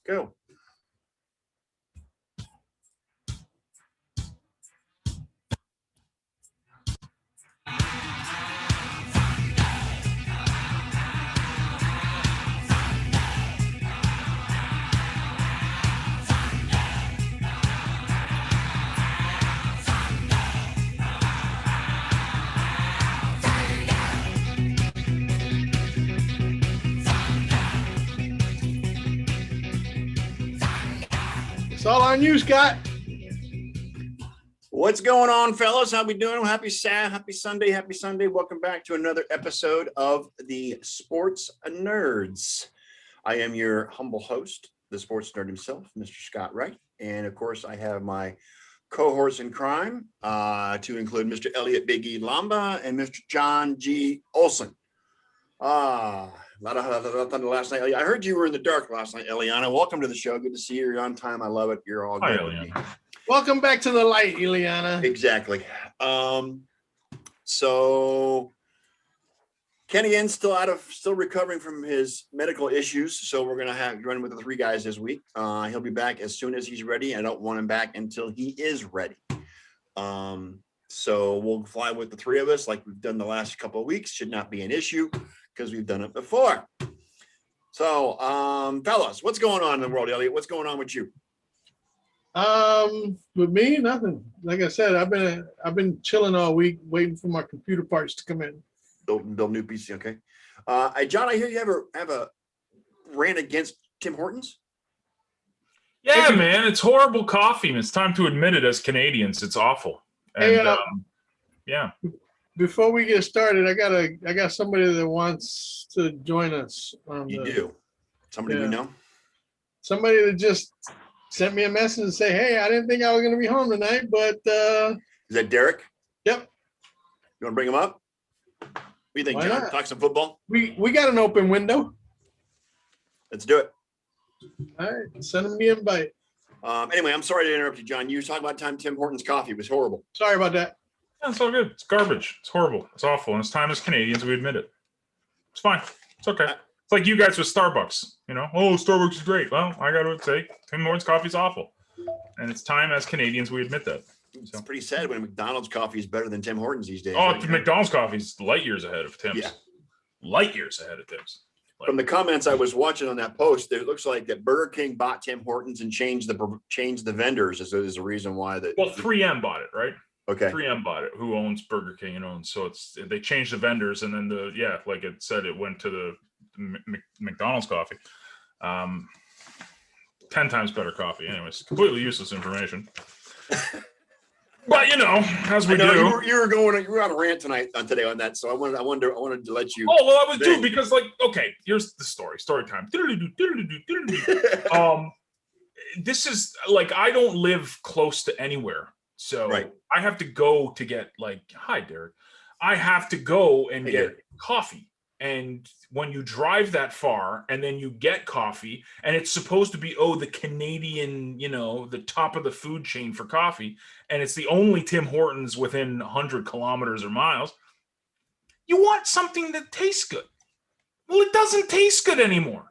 Go. It's all on you, Scott. What's going on, fellas? How we doing? Happy Sunday. Welcome back to another episode of the Sports Nerds. I am your humble host, the sports nerd himself, Mr. Scott Wright. And of course, I have my cohorts in crime to include Mr. Elliot Big E Lamba and Mr. John G. Olson. A lot of thunder last night. I heard you were in the dark last night, Eliana. Welcome to the show. Good to see you. You're on time. I love it. You're all good. Hi, Eliana. Welcome back to the light, Ileana. Exactly. So Kenny Ann's still recovering from his medical issues. So we're going to run with the three guys this week. He'll be back as soon as he's ready. I don't want him back until he is ready. So we'll fly with the three of us like we've done the last couple of weeks. Should not be an issue because we've done it before. So, fellas, what's going on in the world, Elliot? What's going on with you? With me, nothing. Like I said, I've been chilling all week, waiting for my computer parts to come in. Build new PC, okay. John, I hear you have a rant against Tim Hortons. Yeah, man, it's horrible coffee, and it's time to admit it as Canadians. It's awful. And, Hey, yeah. Before we get started, I got somebody that wants to join us. You do? Somebody we know? Somebody that just sent me a message and say, "Hey, I didn't think I was going to be home tonight, but." Is that Derek? Yep. You want to bring him up? What do you think, Why John? not? Talk some football? We got an open window. Let's do it. All right, send him the invite. Anyway, I'm sorry to interrupt you, John. You were talking about Tim Hortons coffee. It was horrible. Sorry about that. Yeah, it's all good. It's garbage. It's horrible. It's awful. And it's time as Canadians we admit it. It's fine. It's okay. It's like you guys with Starbucks. You know, oh, Starbucks is great. Well, I got to say, Tim Hortons coffee is awful. And it's time as Canadians we admit that. It's pretty sad when McDonald's coffee is better than Tim Hortons these days. Oh, right? McDonald's coffee is light years ahead of Tim's. Yeah. Light years ahead of Tim's. From the comments I was watching on that post, it looks like that Burger King bought Tim Hortons and changed the vendors as a reason why that. Well, 3M bought it, right? Okay. 3M bought it. Who owns Burger King and owns? So they changed the vendors, and then like it said, it went to the McDonald's coffee. 10 times better coffee. Anyways, completely useless information. But as we do. You were on a rant today on that, so I wanted to let you. Oh well, I was too because okay, here's the story. Story time. This is I don't live close to anywhere, so right. I have to go to get hi Derek. I have to go and get coffee. And when you drive that far and then you get coffee and it's supposed to be, the Canadian, the top of the food chain for coffee. And it's the only Tim Hortons within 100 kilometers or miles. You want something that tastes good. Well, it doesn't taste good anymore.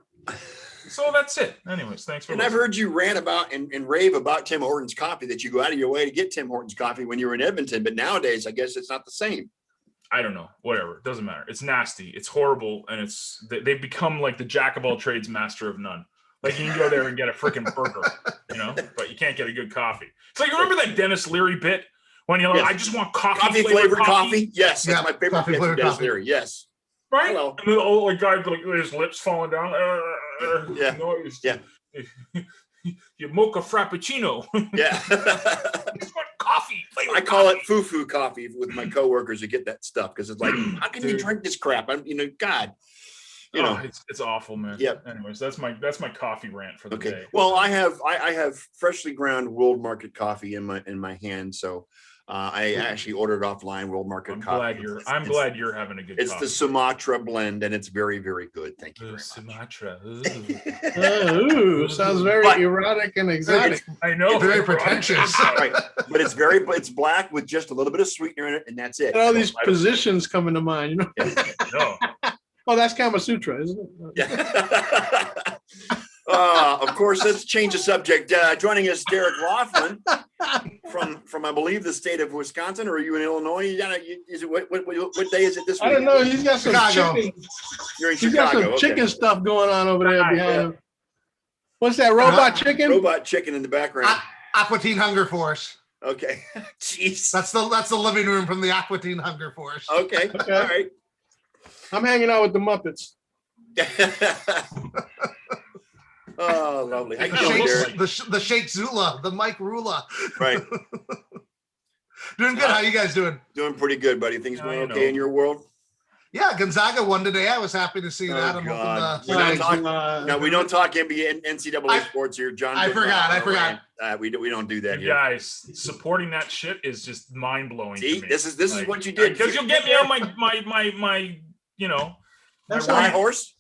So that's it. Anyways, thanks for listening. I've heard you rant about and rave about Tim Hortons coffee, that you go out of your way to get Tim Hortons coffee when you were in Edmonton. But nowadays, I guess it's not the same. I don't know, whatever. It doesn't matter. It's nasty. It's horrible. And they've become like the jack of all trades, master of none. Like you can go there and get a freaking burger, but you can't get a good coffee. It's like, you remember that Dennis Leary bit when you're like, I just want coffee flavored coffee? Yes. That's my favorite bit from Dennis Leary. Yes. Right? Hello. And the guy with his lips falling down. Yeah. Yeah. You mocha frappuccino. Yeah. Coffee. I call it foo-foo coffee with my coworkers who get that stuff because it's like, how can you drink this crap? God. It's awful, man. Yeah. Anyways, that's my coffee rant for the day. Well, I have freshly ground World Market coffee in my hand, so I actually ordered offline World Market coffee. I'm glad you're having a good It's coffee. the Sumatra blend, and it's very, very good. Thank you very much. Sumatra. Ooh, sounds very erotic and exotic. I know. Very pretentious. Right. But it's black with just a little bit of sweetener in it, and that's it. And all these positions coming to mind, No. Oh, that's Kama Sutra, isn't it? Yeah. Of course, let's change the subject. Joining us, Derek Lofland from I believe the state of Wisconsin, or are you in Illinois? What day is it this week? I don't know. He's got some Chicago. chicken. You're in He's Chicago. got some chicken stuff going on over there behind Yeah. him. What's that, robot chicken? Robot chicken in the background. Aqua Teen Hunger Force. Okay. Jeez. That's the living room from the Aqua Teen Hunger Force. Okay. Okay. All right. I'm hanging out with the Muppets. Oh, lovely. How you The doing, Sheikh, Derek? the Sheikh Zula, the Mike Rula. Right. Doing good. How you guys doing? Doing pretty good, buddy. Things Yeah, going you okay know. in your world? Yeah, Gonzaga won today. I was happy to see Oh, that. I'm God. hoping We're not the talking- No, we don't talk NBA and NCAA sports here, John. I forgot. We don't do that You here. guys supporting that shit is just mind blowing. See, to me. this is what you did. because you'll get me on my you know. That's my High ride. horse.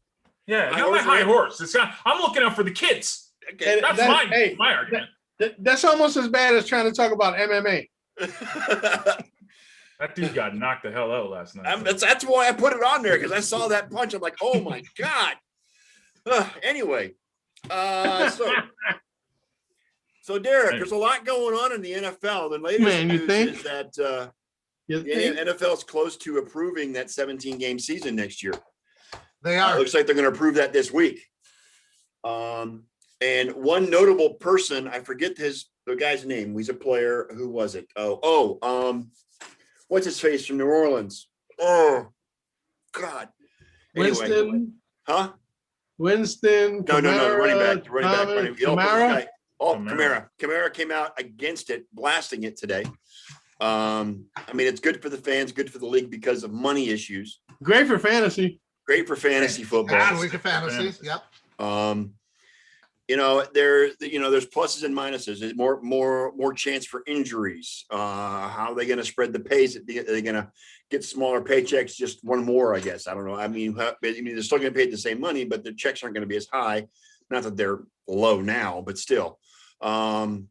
Yeah, high not my horse, high right? horse. It's not. I'm looking out for the kids. Okay. That's Hey, my argument. That's almost as bad as trying to talk about MMA. That dude got knocked the hell out last night. That's why I put it on there, because I saw that punch. I'm like, oh my God. Anyway, so Derek, there's a lot going on in the NFL. The latest Man, you news think? is that You the think? NFL is close to approving that 17-game season next year. They It are. looks like they're going to approve that this week. And one notable person, I forget the guy's name. He's a player. Who was it? What's his face from New Orleans? Oh, God. Anyway, Winston, huh? Mean, No, the running back. Kamara. Kamara. Kamara came out against it, blasting it today. I mean, it's good for the fans, good for the league because of money issues. Great for fantasy. Great for fantasy football. Last week of fantasy. Yep. There's pluses and minuses. There's more chance for injuries. How are they going to spread the pays? Are they going to get smaller paychecks? Just one more, I guess. I don't know. I mean, they're still going to pay the same money, but the checks aren't going to be as high. Not that they're low now, but still. There's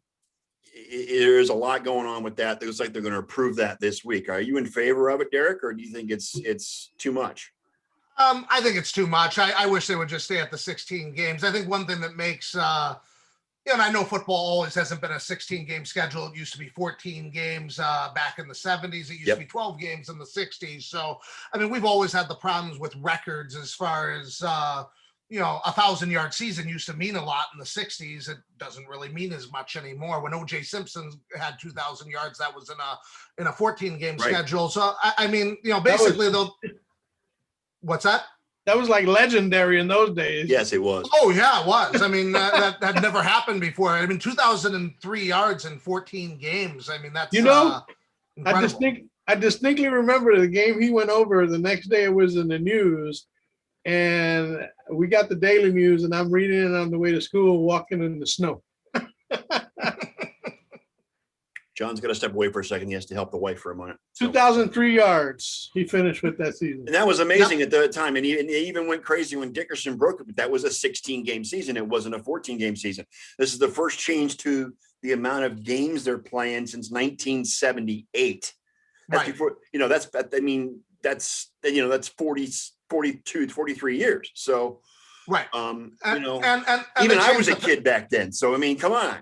a lot going on with that. It looks like they're going to approve that this week. Are you in favor of it, Derek, or do you think it's too much? I think it's too much. I wish they would just stay at the 16 games. I think one thing that makes, and I know football always hasn't been a 16-game schedule. It used to be 14 games back in the 70s. It used to be 12 games in the 60s. So, I mean, we've always had the problems with records as far as, 1,000-yard season used to mean a lot in the 60s. It doesn't really mean as much anymore. When O.J. Simpson had 2,000 yards, that was in a 14-game schedule. So, I mean, basically they'll. What's that? That was like legendary in those days. Yes, it was. Oh yeah, it was. I mean, that had never happened before. I mean, 2,003 yards in 14 games. I mean, that's incredible. I distinctly remember the game he went over. The next day it was in the news, and we got the Daily News, and I'm reading it on the way to school, walking in the snow. John's got to step away for a second. He has to help the wife for a minute. 2,003 yards he finished with that season. And that was amazing at the time. And he even went crazy when Dickerson broke it. But that was a 16-game season. It wasn't a 14-game season. This is the first change to the amount of games they're playing since 1978. That's before, that's 42, 43 years. So, right. and even I was a kid back then. So, I mean, come on.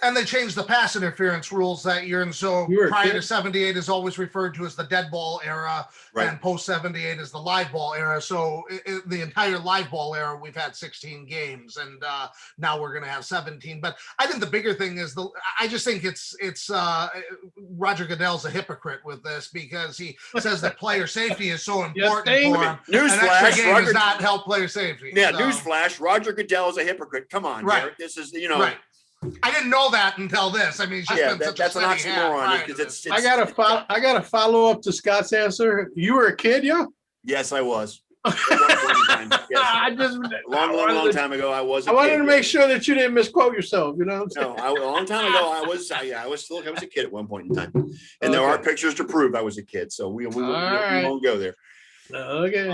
And they changed the pass interference rules that year. And so prior to 78 is always referred to as the dead ball era, and post 78 is the live ball era. So the entire live ball era, we've had 16 games, and now we're going to have 17. But I think the bigger thing is I just think it's Roger Goodell's a hypocrite with this, because he says that player safety is so important for him. Newsflash, game does not help player safety. Yeah, newsflash, Roger Goodell is a hypocrite. Come on, Derek. This is, Right. I didn't know that until this. I mean, that's an oxymoron, because it's I got to follow up to Scott's answer. You were a kid, yeah? Yes, I was. At one point in time. Yes. Long time ago, I was. I wanted to make sure that you didn't misquote yourself. You know. No, a long time ago, I was a kid at one point in time, and there are pictures to prove I was a kid. So we won't go there. Okay.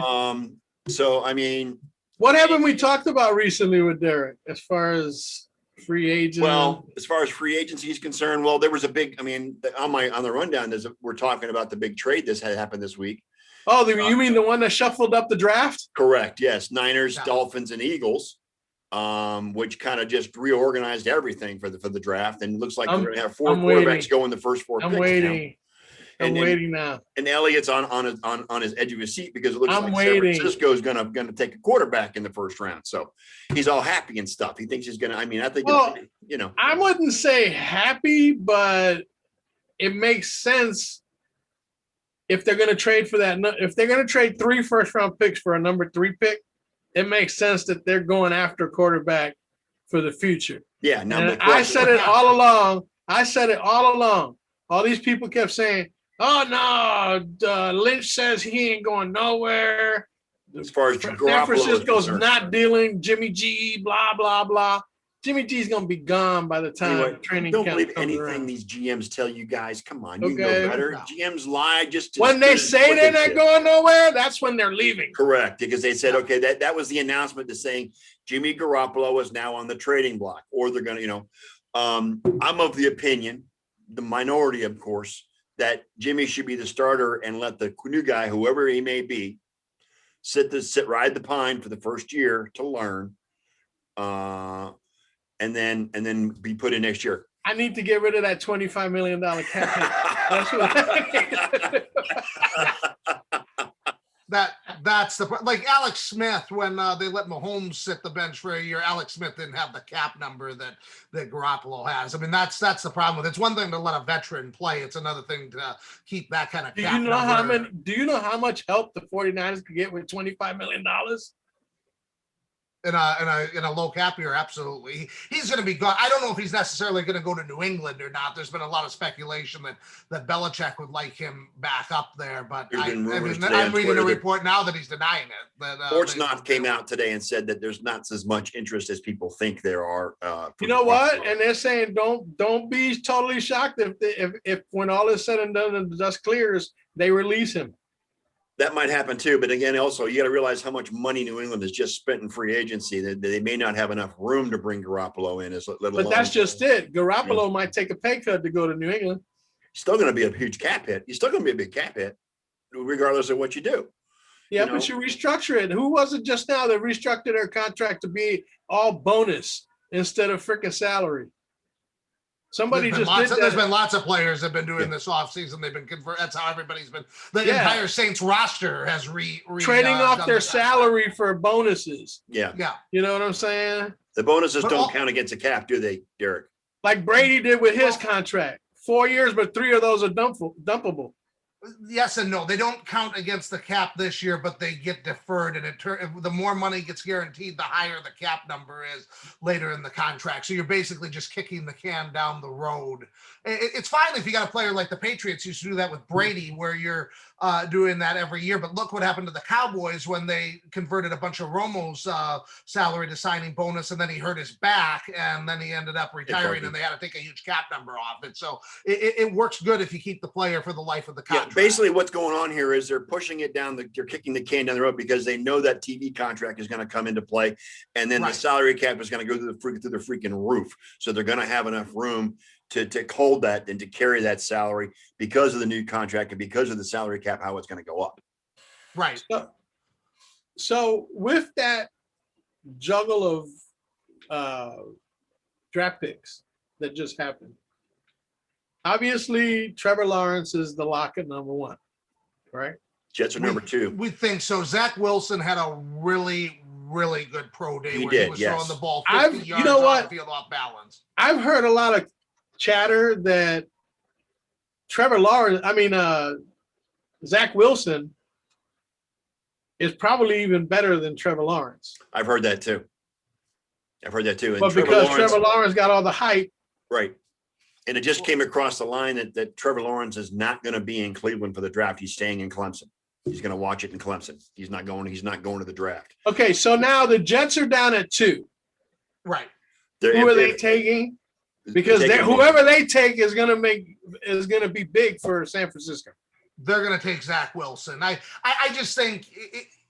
So I mean, what haven't we talked about recently with Derek as far as free agent? Well, as far as free agency is concerned, there was a big. I mean, on the rundown, we're talking about the big trade this had happened this week. Oh, you mean the one that shuffled up the draft? Correct. Yes, Niners, Dolphins, and Eagles. which kind of just reorganized everything for the draft. And it looks like we're going to have 4 I'm quarterbacks waiting. go in the first 4 I'm picks waiting. now. I'm waiting now. And Elliott's on his edge of his seat because it looks I'm like waiting. San Francisco's gonna take a quarterback in the first round. So he's all happy and stuff. He thinks he's gonna. I mean, I think I wouldn't say happy, but it makes sense if they're going to trade for that. If they're going to trade 3 first-round picks for a number 3 pick, it makes sense that they're going after a quarterback for the future. Yeah. Now and I said it all along. All these people kept saying, "Oh no, Lynch says he ain't going nowhere." As far as San Francisco's not dealing, Jimmy G, blah blah blah. Jimmy G's gonna be gone by the time training camp. Don't believe comes anything around. these GMs tell you guys. Come on, you Okay. know better. No. GMs lie just When they say they're not going nowhere, that's when they're leaving. Correct, because they said, okay, that was the announcement to saying Jimmy Garoppolo is now on the trading block, or they're going to, I'm of the opinion, the minority, of course, that Jimmy should be the starter and let the new guy, whoever he may be, ride the pine for the first year to learn, and then be put in next year. I need to get rid of that $25 million cap hit. That's what I need. That's like Alex Smith when they let Mahomes sit the bench for a year. Alex Smith didn't have the cap number that Garoppolo has. I mean, that's the problem with it. It's one thing to let a veteran play. It's another thing to keep that kind of cap number. Do you know how much help the 49ers could get with $25 million? In a low cap year, absolutely. He's going to be gone. I don't know if he's necessarily going to go to New England or not. There's been a lot of speculation that Belichick would like him back up there, but I'm reading a report now that he's denying it. Sportsnaut came out today and said that there's not as much interest as people think there are. You know what? And they're saying don't be totally shocked if when all is said and done and the dust clears, they release him. That might happen too, but again, also you got to realize how much money New England has just spent in free agency. That they may not have enough room to bring Garoppolo in. But that's just it. Garoppolo might take a pay cut to go to New England. Still going to be a huge cap hit. He's still going to be a big cap hit, regardless of what you do. Yeah, but you restructure it. Who was it just now that restructured their contract to be all bonus instead of freaking salary? Somebody just did that. There's been lots of players that have been doing this offseason. They've been converted. That's how everybody's been. The entire Saints roster has trading off their salary for bonuses. Yeah. You know what I'm saying? The bonuses don't count against the cap, do they, Derek? Like Brady did with his contract. 4 years, but 3 of those are dumpable. Yes and no. They don't count against the cap this year, but they get deferred, and the more money gets guaranteed, the higher the cap number is later in the contract. So you're basically just kicking the can down the road. It's fine if you got a player like the Patriots used to do that with Brady, where you're doing that every year. But look what happened to the Cowboys when they converted a bunch of Romo's salary to signing bonus, and then he hurt his back, and then he ended up retiring, and they had to take a huge cap number off it. So it works good if you keep the player for the life of the contract. Yeah, basically what's going on here is they're pushing it down. They're kicking the can down the road because they know that TV contract is going to come into play, and then the salary cap is going to go through the freaking roof. So they're going to have enough room to hold that and to carry that salary because of the new contract and because of the salary cap, how it's going to go up. Right. So with that juggle of draft picks that just happened, obviously Trevor Lawrence is the lock at number 1, right? Jets are number 2. We think so. Zach Wilson had a really, really good pro day where he was throwing the ball 50 yards off the field off balance. I've heard a lot of chatter that Zach Wilson is probably even better than Trevor Lawrence. I've heard that too. And but because Trevor Lawrence got all the hype. Right. And it just came across the line that Trevor Lawrence is not going to be in Cleveland for the draft. He's staying in Clemson. He's going to watch it in Clemson. He's not going to the draft. Okay, so now the Jets are down at 2. Right. Who are they taking? Because whoever they take is going to be big for San Francisco. They're going to take Zach Wilson. I just think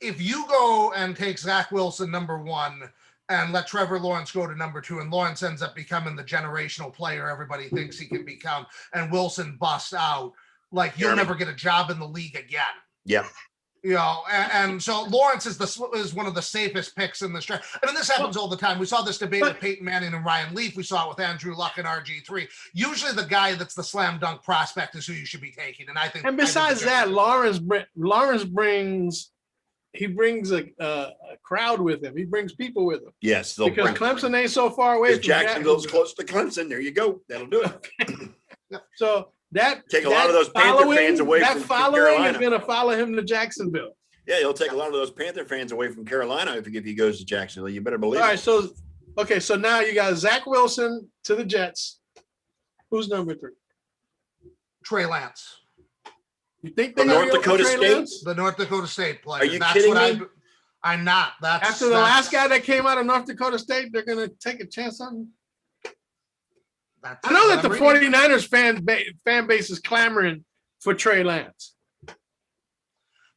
if you go and take Zach Wilson number 1 and let Trevor Lawrence go to number 2, and Lawrence ends up becoming the generational player everybody thinks he can become, and Wilson busts out, like you'll never get a job in the league again. Yeah. And so Lawrence is one of the safest picks in this draft. I mean, this happens all the time. We saw this debate with Peyton Manning and Ryan Leaf. We saw it with Andrew Luck and RG3. Usually the guy that's the slam dunk prospect is who you should be taking. And I think, and besides that, Lawrence brings a crowd with him. He brings people with him. Yes. Because Clemson ain't so far away from Jacksonville's close to Clemson. There you go. That'll do it. So take a lot of those Panther fans away from Carolina. Is going to follow him to Jacksonville. Yeah, he'll take a lot of those Panther fans away from Carolina if he goes to Jacksonville. You better believe. All right, so now you got Zach Wilson to the Jets. Who's number 3? Trey Lance. You think from North Dakota State? The North Dakota State player. Are you kidding me? I'm not. After the last guy that came out of North Dakota State, they're going to take a chance on him. I know that the 49ers fan base is clamoring for Trey Lance.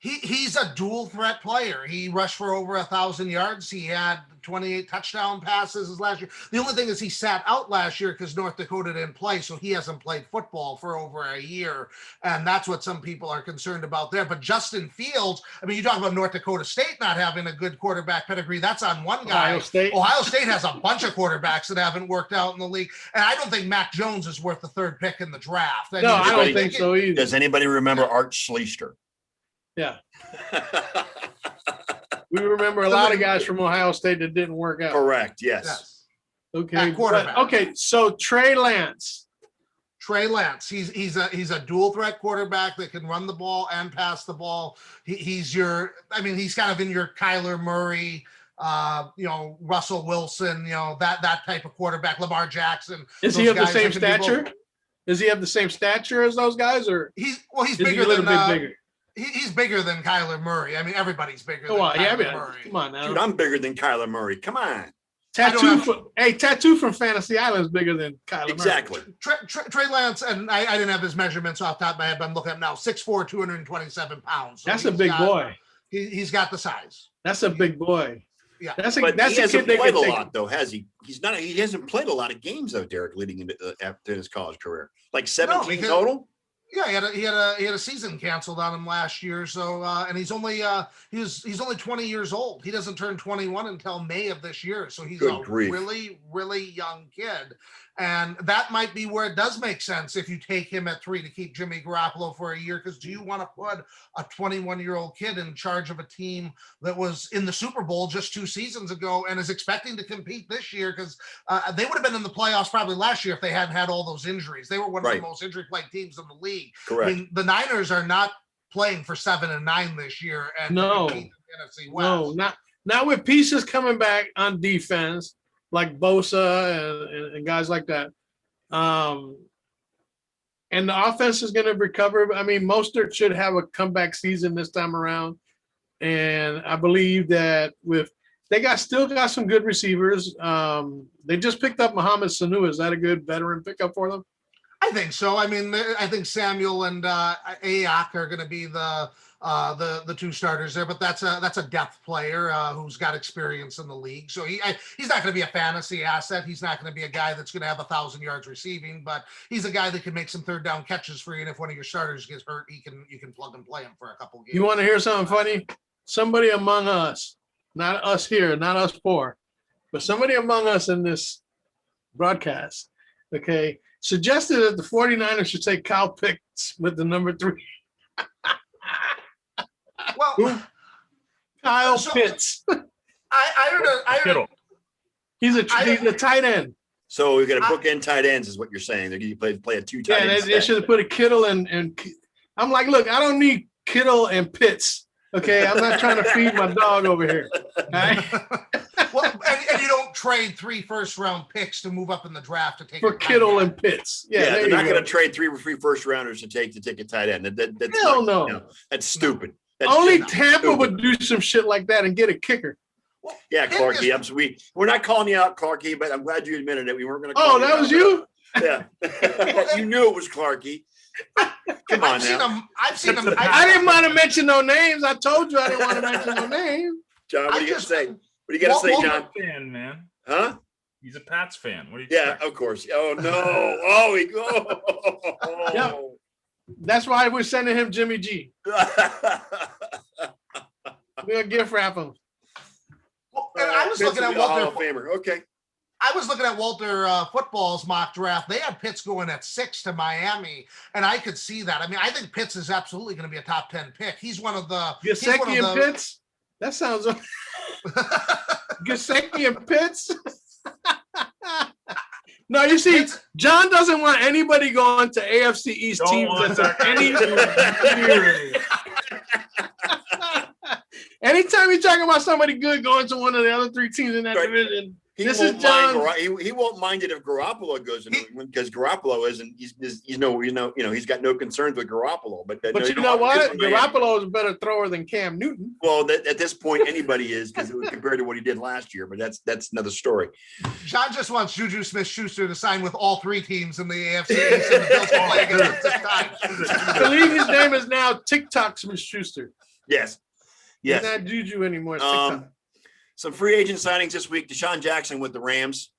He's a dual threat player. He rushed for over 1,000 yards. He had 28 touchdown passes last year. The only thing is he sat out last year because North Dakota didn't play, so he hasn't played football for over a year. And that's what some people are concerned about there. But Justin Fields, I mean, you talk about North Dakota State not having a good quarterback pedigree. That's on one guy. Ohio State has a bunch of quarterbacks that haven't worked out in the league. And I don't think Mac Jones is worth the 3rd pick in the draft. I don't think so either. Does anybody remember Art Schleicher? Yeah. We remember a lot of guys from Ohio State that didn't work out. Correct. Yes. Okay. So Trey Lance. He's a dual threat quarterback that can run the ball and pass the ball. He's kind of in your Kyler Murray, Russell Wilson, that type of quarterback, Lamar Jackson. Is he of the same stature? Does he have the same stature as those guys, or he's bigger than bigger? He's bigger than Kyler Murray. I mean, everybody's bigger than Kyler Murray. Come on now. Dude, I'm bigger than Kyler Murray. Come on. Tattoo from Fantasy Island is bigger than Kyler Murray. Exactly. Trey Lance, and I didn't have his measurements off the top of my head, but I'm looking at him now, 6'4", 227 pounds. So that's a big boy. He's got the size. That's a big boy. Yeah. That's he hasn't played a lot, though, has he? He hasn't played a lot of games, though, Derek, leading into after his college career. Like 17 total? Yeah, he had a season canceled on him last year. So and he's only 20 years old. He doesn't turn 21 until May of this year. So he's really, really young kid. And that might be where it does make sense if you take him at 3 to keep Jimmy Garoppolo for a year. Because do you want to put a 21-year-old kid in charge of a team that was in the Super Bowl just 2 seasons ago and is expecting to compete this year? Because they would have been in the playoffs probably last year if they hadn't had all those injuries. They were one of the most injury-plagued teams in the league. Correct. I mean, the Niners are not playing for 7-9 this year. And no, NFC West. not with pieces coming back on defense, like Bosa and guys like that. And the offense is going to recover. I mean, Mostert should have a comeback season this time around. And I believe that they still got some good receivers. They just picked up Mohamed Sanu. Is that a good veteran pickup for them? I think so. I mean, I think Samuel and Aiyuk are going to be the 2 starters there, but that's a depth player who's got experience in the league. So he's not going to be a fantasy asset. He's not going to be a guy that's going to have 1,000 yards receiving, but he's a guy that can make some 3rd down catches for you. And if one of your starters gets hurt, you can plug and play him for a couple games. You want to hear something funny? Somebody among us, not us here, not us 4, but somebody among us in this broadcast, okay, suggested that the 49ers should take Kyle Pitts with the number 3. Well, Kyle Pitts. I heard He's a tight end. So we're going to bookend tight ends, is what you're saying. They're going to play a 2 tight ends. Yeah, they should have put a Kittle and I'm like, look, I don't need Kittle and Pitts. Okay, I'm not trying to feed my dog over here. Right? Well, and you don't trade 3 first-round picks to move up in the draft to take for Kittle and Pitts. Yeah, they're not going to trade 3 first-rounders to take a tight end. That's Hell no. That's stupid. That's only Tampa would do some shit like that and get a kicker. Well, yeah, Clarky. We're not calling you out, Clarky, but I'm glad you admitted it. We weren't going to. Oh, that was you? Yeah, you knew it was Clarky. Come on now. I've seen him. I didn't want to mention no names. I told you I didn't want to mention no names. John, what are you going to say? What are you going to say, John? Fan, man. Huh? He's a Pats fan. What do you? Yeah, of course. Oh no! Yeah. That's why we're sending him Jimmy G. We'll gift wrap them. Well, and I was Pitts looking will at be a Hall Walter. of Famer. Okay. I was looking at Walter football's mock draft. They had Pitts going at 6 to Miami, and I could see that. I mean, I think Pitts is absolutely going to be a top 10 pick. He's one of the Gesicki and Pitts. That sounds. Gesicki and Pitts. No, you see, John doesn't want anybody going to AFC East Don't teams want that's that any. Anytime you're talking about somebody good going to one of the other 3 teams in that division, this is John. He won't mind it if Garoppolo goes in because Garoppolo isn't. He's he's got no concerns with Garoppolo. But But you know what? Garoppolo is a better thrower than Cam Newton. Well, at this point, anybody is because compared to what he did last year. But that's another story. John just wants Juju Smith-Schuster to sign with all 3 teams in the AFC East and the Bills will play against him 6 times. I believe his name is now TikTok Smith-Schuster. Yes. He's not Juju anymore. It's TikTok. Some free agent signings this week. Deshaun Jackson with the Rams.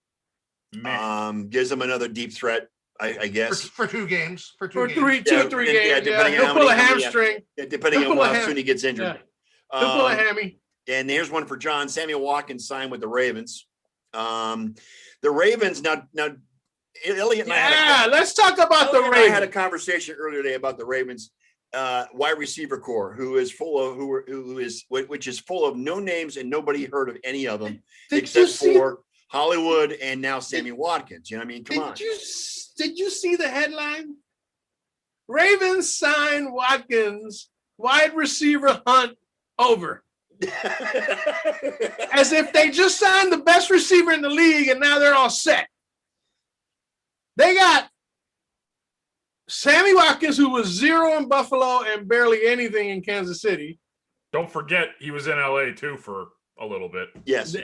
Gives them another deep threat, I guess. For 2 games. For 3 games. games. He'll pull a hamstring. Depending on how soon he gets injured. Yeah. He'll pull a hammy. And here's one for John. Samuel Watkins signed with the Ravens. The Ravens now. Elliot and I let's talk about the Ravens. I had a conversation earlier today about the Ravens wide receiver core, which is full of no names and nobody heard of any of them except for Hollywood and now Sammy Watkins. You know what I mean? Come on. Did you see the headline? Ravens sign Watkins, wide receiver hunt over. As if they just signed the best receiver in the league and now they're all set. They got Sammy Watkins, who was 0 in Buffalo and barely anything in Kansas City. Don't forget he was in LA too for a little bit. Yes.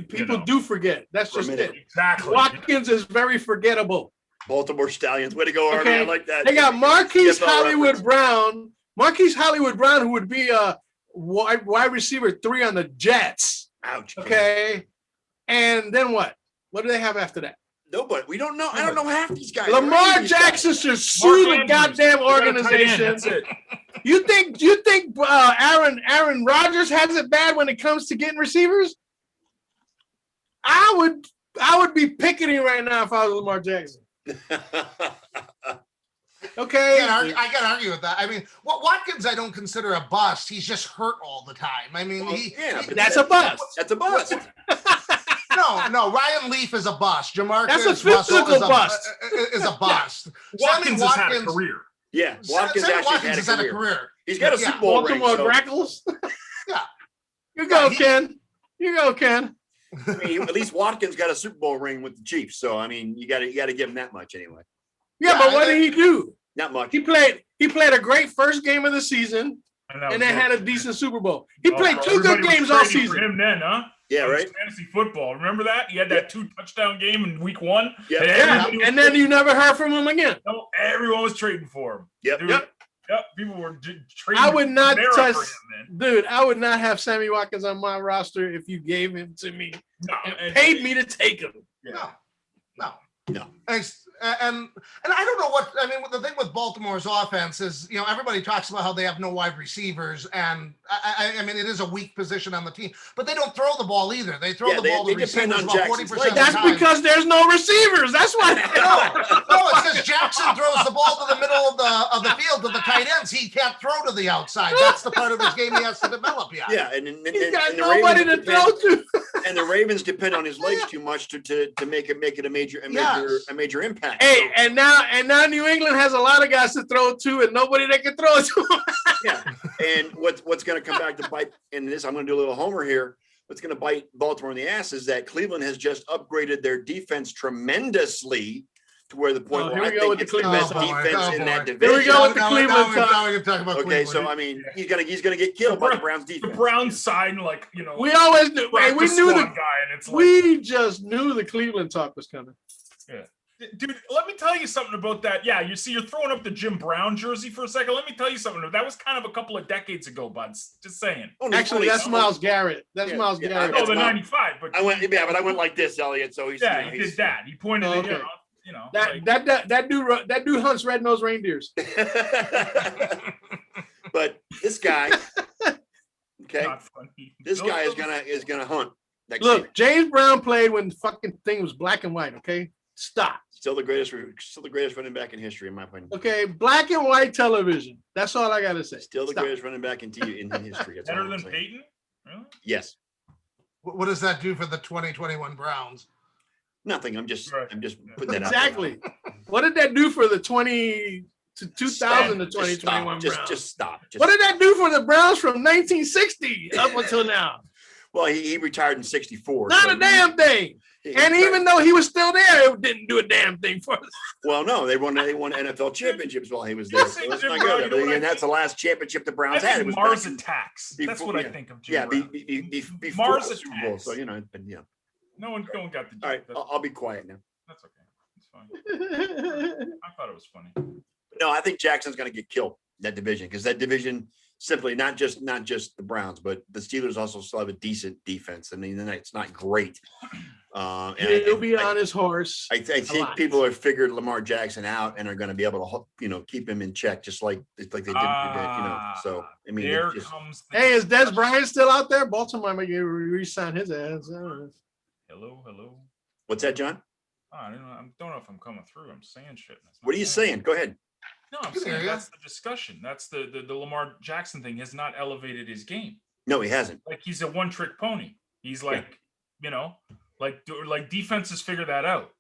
People do forget. That's just it. Exactly. Watkins is very forgettable. Baltimore Stallions. Way to go, Army. I like that. They got Marquise Hollywood Brown. Marquise Hollywood Brown, who would be a wide receiver 3 on the Jets. Ouch. Okay. And then what? What do they have after that? Nobody. We don't know. I don't know half these guys. Lamar Jackson should sue the goddamn organization. That's it. You think Aaron Rodgers has it bad when it comes to getting receivers? I would be picketing right now if I was Lamar Jackson. Okay. I can't argue with that. I mean, Watkins, I don't consider a bust. He's just hurt all the time. I mean, that's a bust. That's a bust. No. Ryan Leaf is a bust. Jamarcus That's a physical bust. Is a bust. Watkins has had a career. Yeah, Watkins has had a career. He's got a Super Bowl ring. Baltimore Grackles. Yeah. You go, Ken. I mean, at least Watkins got a Super Bowl ring with the Chiefs. So I mean, you got to give him that much anyway. Yeah, but what did he do? Not much. He played a great first game of the season, and then had a decent Super Bowl. He played 2 good games all season. For him then, huh? Yeah, right. Fantasy football. Remember that? He had that 2 touchdown game in week 1. Yeah. And then you never heard from him again. No, everyone was trading for him. Yep. Yep. People were trading. I would not touch, for him, dude. I would not have Sammy Watkins on my roster if you gave him to me and paid me to take him. Yeah. No. And I don't know what I mean. The thing with Baltimore's offense is, everybody talks about how they have no wide receivers, and I mean it is a weak position on the team, but they don't throw the ball either. They throw the ball to receivers about 40% of the time. That's because there's no receivers. That's why. No, it's because Jackson throws the ball to the middle of the field to the tight ends. He can't throw to the outside. That's the part of his game he has to develop. Yeah, and he's got nobody to throw to. And the Ravens depend on his legs too much to make it a major impact. Hey, and now New England has a lot of guys to throw to, and nobody that can throw to. Yeah, and what's going to come back to bite in this? I'm going to do a little homer here. What's going to bite Baltimore in the ass is that Cleveland has just upgraded their defense tremendously to where the point where I think it's the best defense in that division. Here we go with the Cleveland talk. Okay, so I mean, he's gonna get killed by the Browns defense. The Browns side, we always knew. Hey, we knew guy, and it's we just knew the Cleveland talk was coming. Yeah. Dude, let me tell you something about that. Yeah, you see, you're throwing up the Jim Brown jersey for a second. Let me tell you something. That was kind of a couple of decades ago, buds. Just saying. Actually, that's Myles Garrett. That's Myles Garrett. Oh, the 95. But I went like this, Elliot. So he did that. He pointed at that dude hunts red-nosed reindeers. But this guy, Okay, Not funny. this guy is gonna hunt. Next Look, season. James Brown played when the fucking thing was black and white. Okay, stop. Still the greatest running back in history, in my opinion. Okay, black and white television. That's all I gotta say. Still the Stop. greatest running back in history. That's all Better I'm than saying. Peyton? Really? Yes. What does that do for the 2021 Browns? Nothing. I'm just putting that Exactly. What did that do for the 2000 to 2021 Just Browns? just stop. What did that do for the Browns from 1960 up until now? Well, he retired in '64. Not a damn thing. And even though he was still there, it didn't do a damn thing for us. well, no, they won NFL championships while he was there. Yes, So they that's did, not bro. good. You know what I And that's the think? last championship the I Browns had. It think was Mars back in- Attacks. That's before- what yeah. I think of Jim Yeah, Brown. before Mars the Super Bowl. Attacks. So yeah. No one got the joke. All right, That's, I'll be quiet now. that's okay. It's fine. I thought it was funny. No, I think Jackson's going to get killed that division because that division simply not just the Browns, but the Steelers also still have a decent defense. I mean, it's not great. And He'll be on his horse. I think lot. people have figured Lamar Jackson out and are going to be able to, keep him in check, just like they did. So I mean, There it's just- comes the Hey, is Des discussion. Bryant still out there? Baltimore might re-sign his ass. Hello. what's that, John? Oh, I don't know if I'm coming through. I'm saying shit. That's not What are you saying. saying? Go ahead. No, I'm Good saying area. that's the discussion. That's the Lamar Jackson thing has not elevated his game. No, he hasn't. Like he's a one-trick pony. He's like, like defenses figure that out.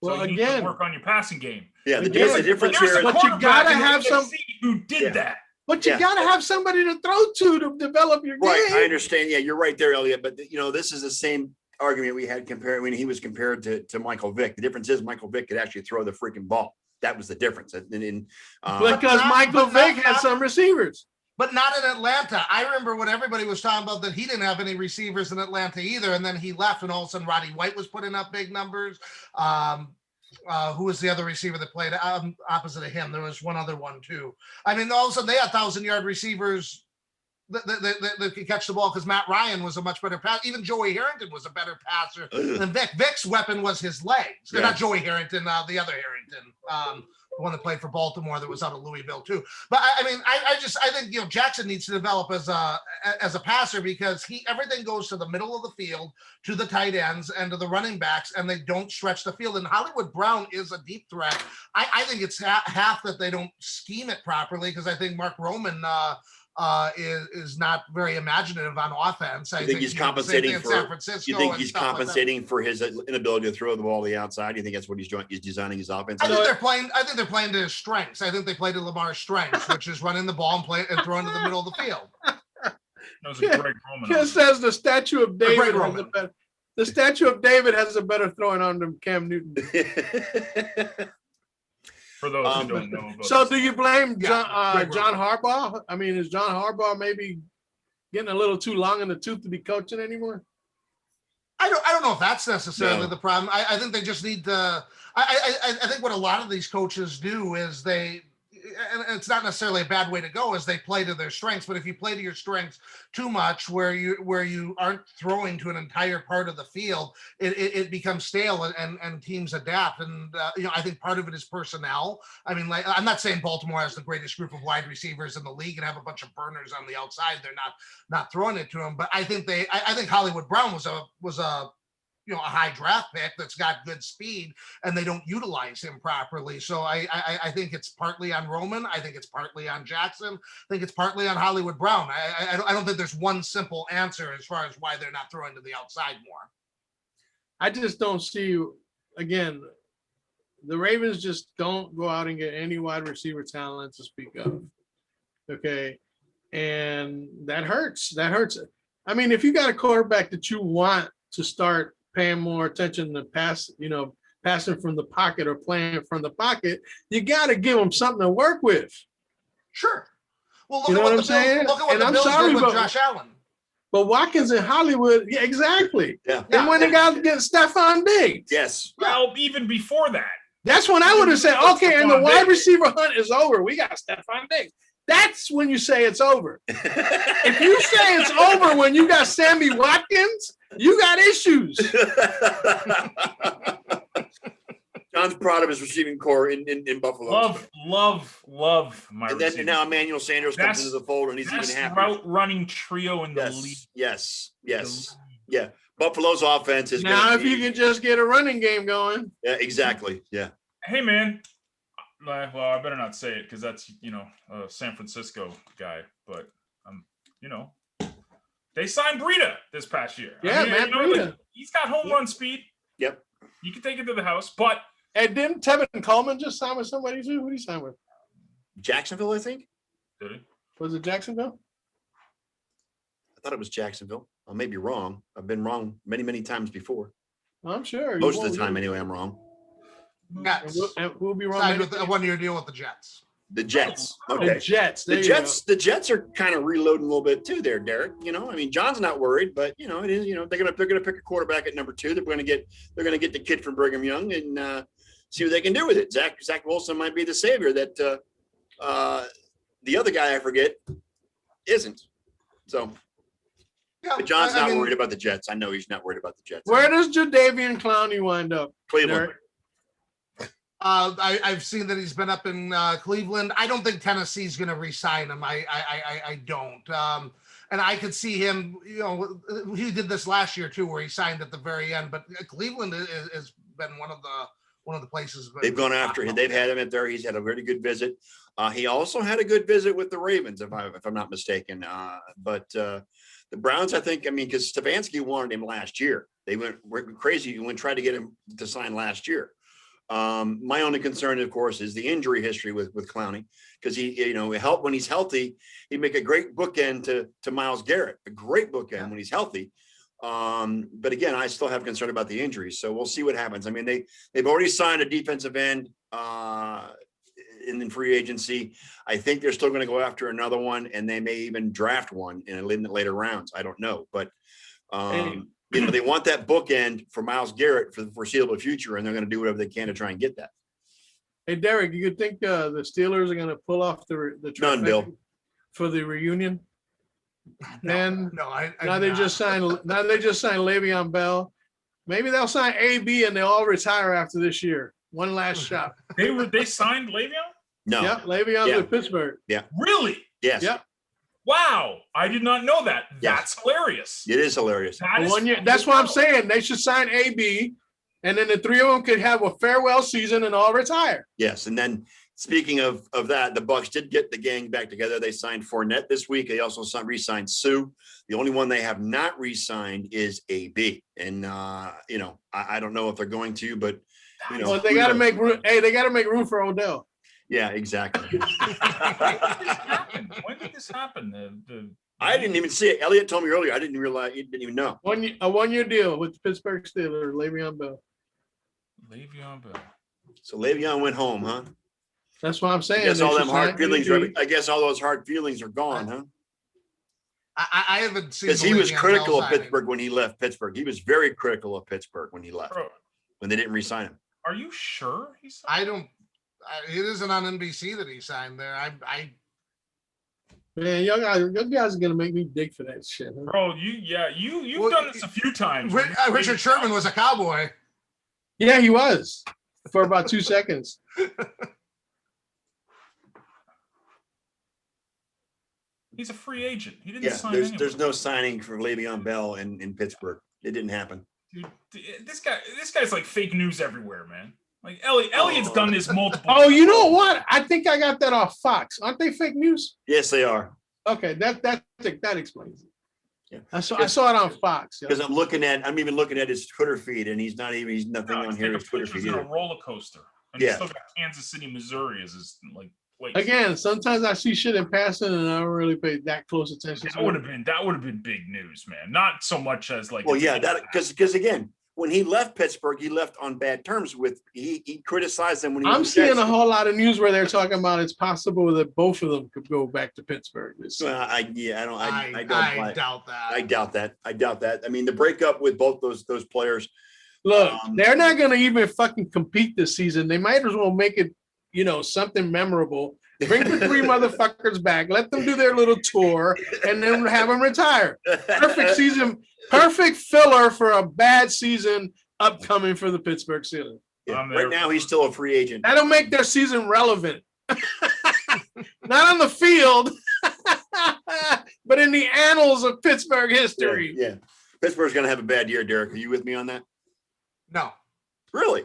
Well, so you need again, to work on your passing game. Yeah, the Again, difference There's here a is but you quarterback gotta in the have some- NFC who did Yeah. that. but you Yeah. gotta have somebody to throw to develop your right. game. I understand. Yeah, you're right there, Elliot. But this is the same argument we had when he was compared to Michael Vick. The difference is Michael Vick could actually throw the freaking ball. That was the difference. Because not- Michael but not- Vick had some receivers. But not in Atlanta. I remember when everybody was talking about that he didn't have any receivers in Atlanta either. And then he left, and all of a sudden Roddy White was putting up big numbers. Who was the other receiver that played opposite of him? There was one other one too. I mean, all of a sudden they had 1,000-yard receivers that could catch the ball because Matt Ryan was a much better passer. Even Joey Harrington was a better passer than Vic. Vic's weapon was his legs. Yeah. Not Joey Harrington, the other Harrington. The one that played for Baltimore that was out of Louisville too. But I think Jackson needs to develop as a passer because everything goes to the middle of the field, to the tight ends and to the running backs, and they don't stretch the field. And Hollywood Brown is a deep threat. I think it's half that they don't scheme it properly because I think Mark Roman is not very imaginative on offense. I think he's the same compensating thing in for- San Francisco. you think and he's stuff like that. compensating for his inability to throw the ball to the outside? You think that's what he's doing? He's designing his offense. I think they're playing to his strengths. I think they play to Lamar's strengths, which is running the ball and throwing to the middle of the field. That was a Greg Roman. Just says the statue of David. Greg Has Roman. the statue of David has a better throwing arm than Cam Newton. For those who don't know. About So this. do you blame Yeah, Greg John Roman. Harbaugh? I mean, is John Harbaugh maybe getting a little too long in the tooth to be coaching anymore? I don't know if that's necessarily No. the problem. I think they just need to. I think what a lot of these coaches do is and it's not necessarily a bad way to go, is they play to their strengths. But if you play to your strengths too much, where you aren't throwing to an entire part of the field, it becomes stale and teams adapt. And I think part of it is personnel. I mean, like, I'm not saying Baltimore has the greatest group of wide receivers in the league and have a bunch of burners on the outside. They're not throwing it to them. But I think Hollywood Brown was a high draft pick that's got good speed, and they don't utilize him properly. So I think it's partly on Roman. I think it's partly on Jackson. I think it's partly on Hollywood Brown. I don't think there's one simple answer as far as why they're not throwing to the outside more. I just don't see, again, the Ravens just don't go out and get any wide receiver talent to speak of. Okay. And that hurts. I mean, if you got a quarterback that you want to start paying more attention to passing from the pocket or playing from the pocket, you got to give them something to work with. Sure. Well, look You know at what what I'm saying? Look at what And the I'm Bills sorry, did with but- Josh Allen. But Watkins in Hollywood, yeah, exactly. Yeah. And when they got to get Stephon Diggs, Yes. Well, even before that. that's when I would have said, okay, and the Stephon wide Diggs. receiver hunt is over. We got Stephon Diggs. That's when you say it's over. If you say it's over when you got Sammy Watkins, you got issues. John, John's proud of his receiving core in Buffalo. Love my. And then now Emmanuel Sanders comes into the fold, and he's even happier. Route running trio in the league. Yes. Yeah. Buffalo's offense is now. If you can just get a running game going. Yeah, exactly. Yeah. Hey, man. Well, I better not say it because that's a San Francisco guy, but they signed Breida this past year. Yeah, Matt Breida. He's got home run speed. Yep. You can take it to the house, but didn't Tevin Coleman just sign with somebody too? Who did he sign with? Jacksonville, I think. Did he? Was it Jacksonville? I thought it was Jacksonville. I may be wrong. I've been wrong many times before. I'm sure. Most of the time, anyway, I'm wrong. Jets. And we'll be wrong. Signed with a 1-year deal with the Jets. The Jets. Okay. The Jets. The Jets are kind of reloading a little bit too there, Derek. John's not worried, but it is, they're gonna pick a quarterback at number 2. They're gonna get the kid from Brigham Young and see what they can do with it. Zach Wilson might be the savior that the other guy I forget isn't. So Yeah, but John's not worried about the Jets. I know he's not worried about the Jets. Where does Jadeveon Clowney wind up? Cleveland. Derek? I've seen that he's been up in Cleveland. I don't think Tennessee's going to re-sign him. I don't. And I could see him. He did this last year too, where he signed at the very end. But Cleveland has been one of the places they've gone after him. They've had him at there. He's had a very good visit. He also had a good visit with the Ravens, if I'm not mistaken. But the Browns, I think, because Stefanski wanted him last year. They went crazy when tried to get him to sign last year. My only concern, of course, is the injury history with Clowney, because he help when he's healthy. He'd make a great bookend to Myles Garrett, a great bookend when he's healthy. But again, I still have concern about the injuries, so we'll see what happens. They've already signed a defensive end in free agency. I think they're still going to go after another one, and they may even draft one in the later rounds. I don't know, but they want that bookend for Myles Garrett for the foreseeable future, and they're going to do whatever they can to try and get that. Hey, Derek, you think the Steelers are going to pull off the None, Bill, for the reunion? No, now they just signed Le'Veon Bell. Maybe they'll sign AB and they'll all retire after this year. One last shot. They signed Le'Veon? No. Yeah, Le'Veon with Pittsburgh. Yeah. Really? Yes. Yeah. Wow, I did not know that. That's hilarious. It is hilarious. That's what I'm saying. They should sign AB, and then the three of them could have a farewell season and all retire. Yes, and then speaking of that, the Bucs did get the gang back together. They signed Fournette this week. They also re-signed Sue. The only one they have not re-signed is AB, and I don't know if they're going to, but well, they got to make room. Hey, they got to make room for Odell. Yeah, exactly. When did this happen? I didn't even see it. Elliot told me earlier. I didn't realize. You didn't even know. A 1-year deal with the Pittsburgh Steelers, Le'Veon Bell. So Le'Veon went home, huh? That's what I'm saying. I guess all them hard feelings. I guess all those hard feelings are gone, huh? I haven't seen, because he was critical of Pittsburgh when he left Pittsburgh. He was very critical of Pittsburgh when he left, when they didn't re-sign him. Are you sure he signed? I don't. It isn't on NBC that he signed there. Man, y'all guys are gonna make me dig for that shit, huh? Bro, you've done this a few times. Richard Sherman was a Cowboy. Yeah, he was for about 2 seconds. He's a free agent. He didn't sign. There's no signing for Le'Veon Bell in Pittsburgh. It didn't happen. Dude, this guy's like fake news everywhere, man. Like Elliot's done this multiple. Oh, you know what? I think I got that off Fox. Aren't they fake news? Yes, they are. Okay, that explains it. Yeah, I saw it on Fox. Because I'm even looking at his Twitter feed, and he's nothing on here. His Twitter feed. A roller coaster, and he's still got Kansas City, Missouri as his place. Again, sometimes I see shit in passing, and I don't really pay that close attention. That would have been big news, man. Not so much as like. Well, yeah, because again, when he left Pittsburgh, he left on bad terms with. He criticized them when he. I'm seeing a whole lot of news where they're talking about it's possible that both of them could go back to Pittsburgh. I doubt that. I doubt that. I mean, the breakup with both those players. Look, they're not going to even fucking compete this season. They might as well make it, something memorable. Bring the three motherfuckers back. Let them do their little tour, and then have them retire. Perfect season. Perfect filler for a bad season upcoming for the Pittsburgh Steelers. Yeah. I'm there. Right now, he's still a free agent. That'll make their season relevant. Not on the field, but in the annals of Pittsburgh history. Yeah. Pittsburgh's going to have a bad year, Derek. Are you with me on that? No, Really?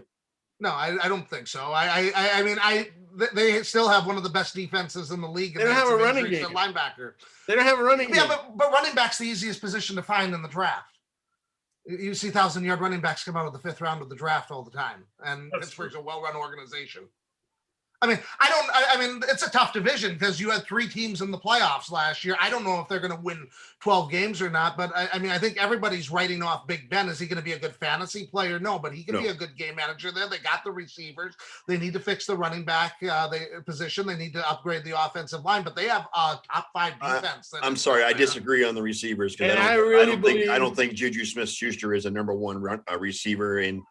no, I don't think so. I mean, they still have one of the best defenses in the league. They don't have a running game. Linebacker. They don't have a running Yeah, game. but running back's the easiest position to find in the draft. You see 1,000-yard running backs come out of the 5th round of the draft all the time, and That's Pittsburgh's true. a well-run organization. I mean, it's a tough division because you had 3 teams in the playoffs last year. I don't know if they're going to win 12 games or not, but I think everybody's writing off Big Ben. Is he going to be a good fantasy player? No, but he can be a good game manager there. They got the receivers. They need to fix the running back position. They need to upgrade the offensive line, but they have a top 5 defense. I'm sorry. I disagree on the receivers. Because And I don't think Juju Smith-Schuster is a number 1 receiver. And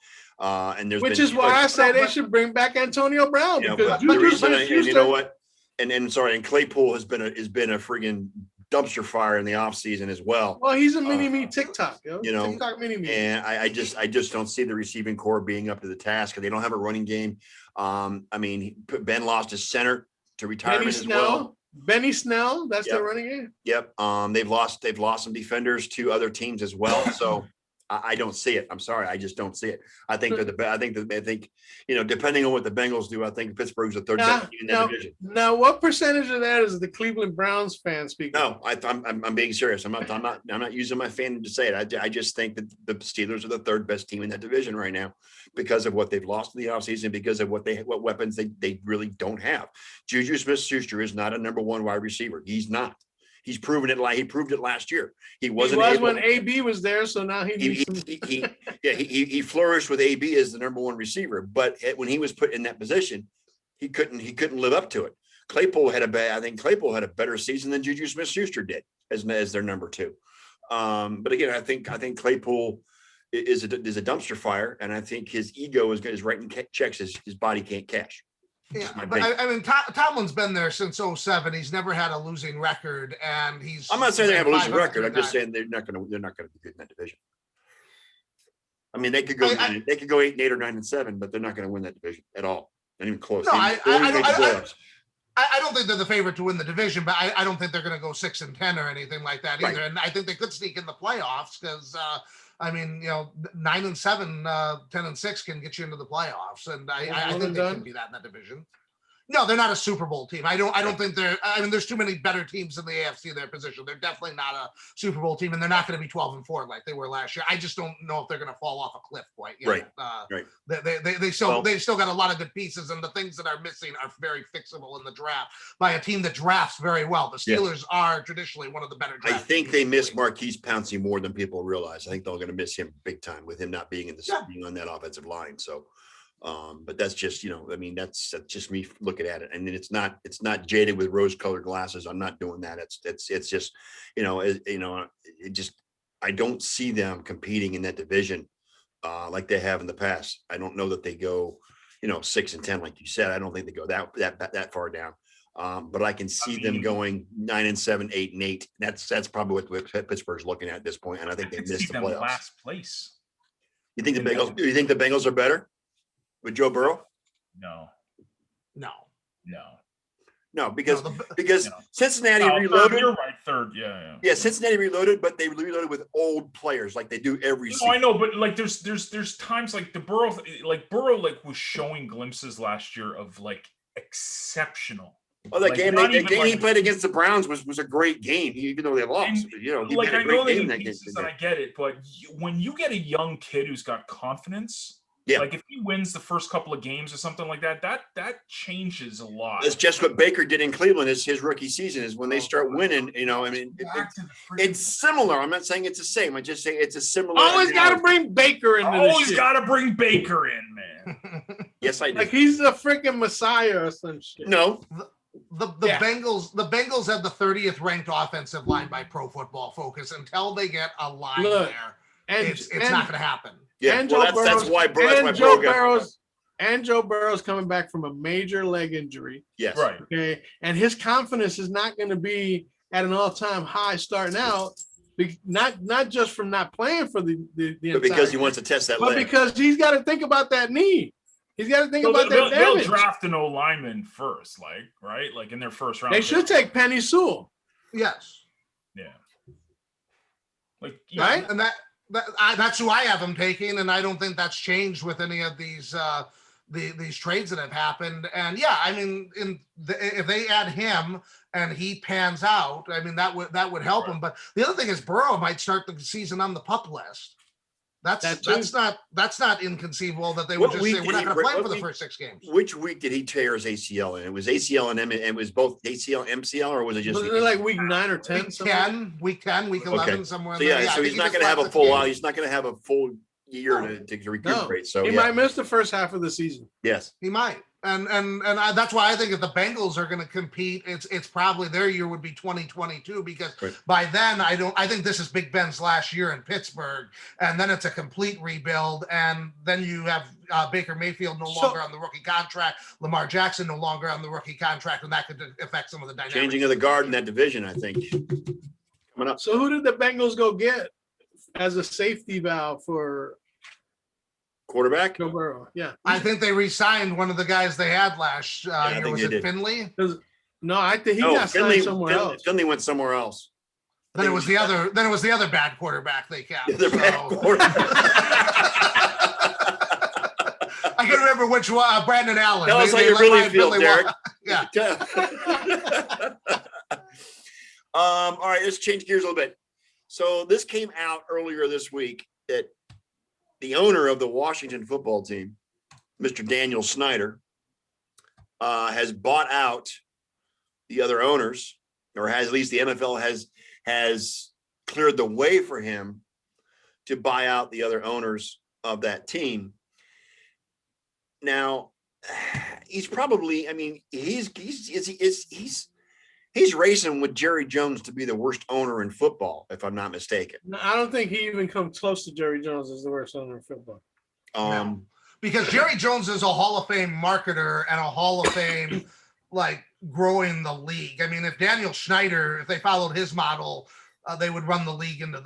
there's Which been, is why I say they should bring back Antonio Brown, you know, because but the Juju reason, and you know Smith-Schuster. what? And Claypool has been a friggin' dumpster fire in the offseason as well. Well, he's a mini-me TikTok, yo. You know, TikTok mini-me. And I just don't see the receiving core being up to the task. They don't have a running game. Ben lost his center to retirement as well. Benny Snell, that's their running game. Yep. They've lost some defenders to other teams as well. So I don't see it. I'm sorry. I just don't see it. I think depending on what the Bengals do, I think Pittsburgh's the 3rd best team in that division. Now, what percentage of that is the Cleveland Browns fan speaking? No, I'm being serious. I'm not using my fan to say it. I just think that the Steelers are the 3rd best team in that division right now because of what they've lost in the offseason, because of what weapons they really don't have. Juju Smith-Schuster is not a number 1 wide receiver. He's not. He's proven it. He proved it last year. He wasn't able, when AB was there, so now he flourished with AB as the number 1 receiver. But when he was put in that position, he couldn't live up to it. I think Claypool had a better season than Juju Smith-Schuster did as their number 2. But again, I think Claypool is a dumpster fire, and I think his ego is writing checks his body can't cash. Yeah, but Tomlin's been there since 2007. He's never had a losing record, and I'm not saying they have a losing record. I'm just saying they're not going to be good in that division. I mean, they could go 8-8 or 9-7, but they're not going to win that division at all. Not even close. No, I don't think they're the favorite to win the division, but I don't think they're going to go 6-10 or anything like that either. Right. And I think they could sneak in the playoffs because 9-7, 10-6 can get you into the playoffs, and I think they can be that in that division. No, they're not a Super Bowl team. I don't think they're. I mean, there's too many better teams in the AFC in their position. They're definitely not a Super Bowl team, and they're not going to be 12-4 like they were last year. I just don't know if they're going to fall off a cliff quite yet. Right. They've still got a lot of good pieces, and the things that are missing are very fixable in the draft by a team that drafts very well. The Steelers are traditionally one of the better. I think they miss Marquise Pouncey more than people realize. I think they're going to miss him big time with him not being being on that offensive line. So. But that's just, that's just me looking at it. I mean, it's not jaded with rose-colored glasses. I'm not doing that. It's just, I don't see them competing in that division like they have in the past. I don't know that they go, 6-10, like you said. I don't think they go that far down. But I can see them going 9-7, 8-8. That's probably what Pittsburgh's looking at this point. And I think they missed the playoffs. Last place. You think the Bengals are better? With Joe Burrow? No, because Cincinnati reloaded. You're right, 3rd. Yeah. Cincinnati reloaded, but they reloaded with old players like they do every season. I know, but like there's times like Burrow was showing glimpses last year of like exceptional. Oh, that game he played against the Browns was a great game, even though they lost. He made a great game in that game. And I get it, but when you get a young kid who's got confidence. Yeah. Like if he wins the first couple of games or something like that changes a lot. That's just what Baker did in Cleveland his rookie season is when they start winning, it's similar. I'm not saying it's the same. I just say it's a similar. Always got to bring Baker in. Always got to bring Baker in, man. Yes, I do. Like he's the freaking Messiah or some shit. No. The Bengals have the 30th ranked offensive line by Pro Football Focus. Until they get a line there, it's not going to happen. Yeah, and that's why Joe Burrow's coming back from a major leg injury. Yes. Right. Okay. And his confidence is not going to be at an all-time high starting out, not just from not playing for the but because he wants to test that but leg. because he's got to think about that knee. He's got to think So about their they'll damage. draft an O lineman first, like right, like in their first round. They should take Penny Sewell. Yes. Yeah. Like Right? And that's who I have him taking, and I don't think that's changed with any of these these trades that have happened. And yeah, I mean, if they add him and he pans out, I mean that would help him. But the other thing is Burrow might start the season on the PUP list. That's not inconceivable that they would just say we're not going to play him for the first 6 games. Which week did he tear his ACL in? It was ACL and it was both ACL, MCL, or was it just like week 9 or 10? Week 10, week 11, somewhere. So yeah, so he's not going to have a full. He's not going to have a full year to recuperate. So he might miss the first half of the season. Yes, he might. And that's why I think if the Bengals are going to compete, it's probably their year would be 2022, because by then I think this is Big Ben's last year in Pittsburgh, and then it's a complete rebuild, and then you have Baker Mayfield no longer on the rookie contract, Lamar Jackson no longer on the rookie contract, and that could affect some of the dynamics. Changing of the guard in that division, I think, coming up. So who did the Bengals go get as a safety valve for quarterback? Joe Burrow? Yeah, I think they re-signed one of the guys they had last year. Was it Finley? No, I think he got signed somewhere else. Finley went somewhere else. Then it was the other. Then it was the other bad quarterback they kept. Bad quarterback. I can't remember which one. Brandon Allen. Tell us how you really feel, Derek. Yeah. All right, let's change gears a little bit. So this came out earlier this week that the owner of the Washington football team, Mr. Daniel Snyder, has bought out the other owners, or has, at least the NFL has cleared the way for him to buy out the other owners of that team. Now, he's probably, I mean, he's racing with Jerry Jones to be the worst owner in football, if I'm not mistaken. No, I don't think he even comes close to Jerry Jones as the worst owner in football. No. Because Jerry Jones is a Hall of Fame marketer and a Hall of Fame like growing the league. I mean, if Daniel Snyder, if they followed his model, they would run the league into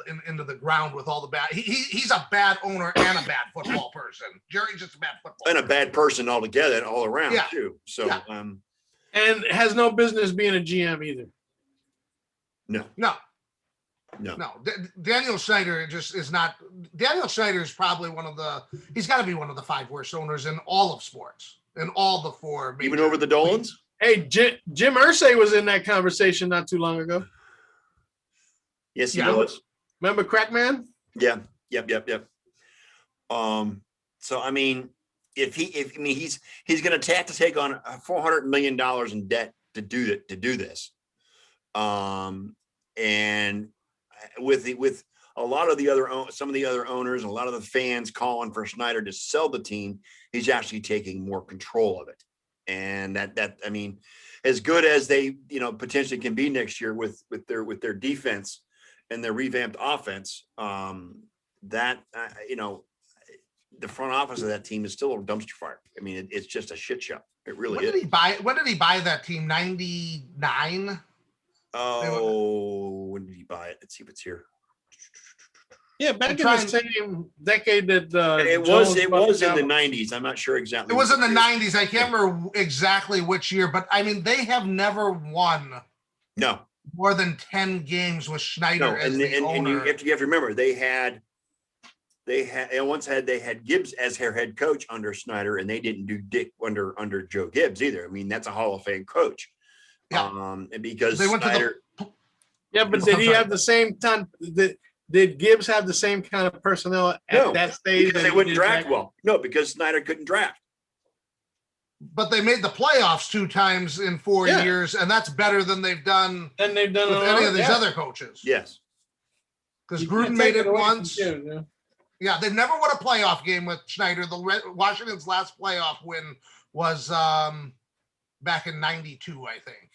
the ground with all the bad. He's a bad owner and a bad football person. Jerry's just a bad football and a bad person altogether and all around too. So and has no business being a GM either. No. Daniel Snyder just is not. Daniel Snyder is probably he's got to be one of the 5 worst owners in all of sports, in all the 4. Even over the Dolans? Hey, Jim Irsay was in that conversation not too long ago. Yes, he was. Remember Crackman? Yeah. Yep. So I mean, he's going to have to take on $400 million in debt to do this. And with a lot of some of the other owners and a lot of the fans calling for Snyder to sell the team, he's actually taking more control of it. And that I mean, as good as they potentially can be next year with their defense and their revamped offense, the front office of that team is still a dumpster fire. I mean, it's just a shit show. It really is. When did he buy that team? 99? Oh, when did he buy it? Let's see what's here. Yeah, back in the same decade that it was in the 90s. I'm not sure exactly. It was in the 90s. I can't remember exactly which year, but I mean, they have never won more than 10 games with Schneider as the owner. And you have to remember, they had Gibbs as their head coach under Snyder, and they didn't do Dick under Joe Gibbs either. I mean, that's a Hall of Fame coach. Yeah. And because they went Snyder, but did he have the same time? Did Gibbs have the same kind of personnel at that stage? Because they wouldn't draft well. No, because Snyder couldn't draft. But they made the playoffs 2 times in 4 years, and that's better than they've done. And they've done with any of these other coaches. Yes, because Gruden made it once. Yeah, they've never won a playoff game with Schneider. Washington's last playoff win was back in 92, I think.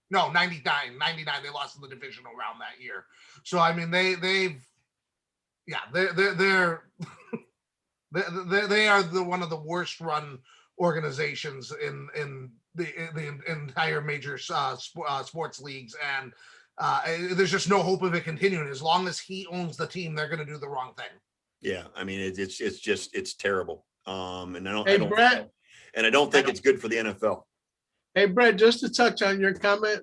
No, 99. They lost in the divisional round that year. So I mean, they're they are one of the worst run organizations in the entire major sports leagues, and there's just no hope of it continuing. As long as he owns the team, they're going to do the wrong thing. Yeah, I mean it's terrible. And I don't. Hey, Brett. And I don't think it's good for the NFL. Hey, Brett, just to touch on your comment,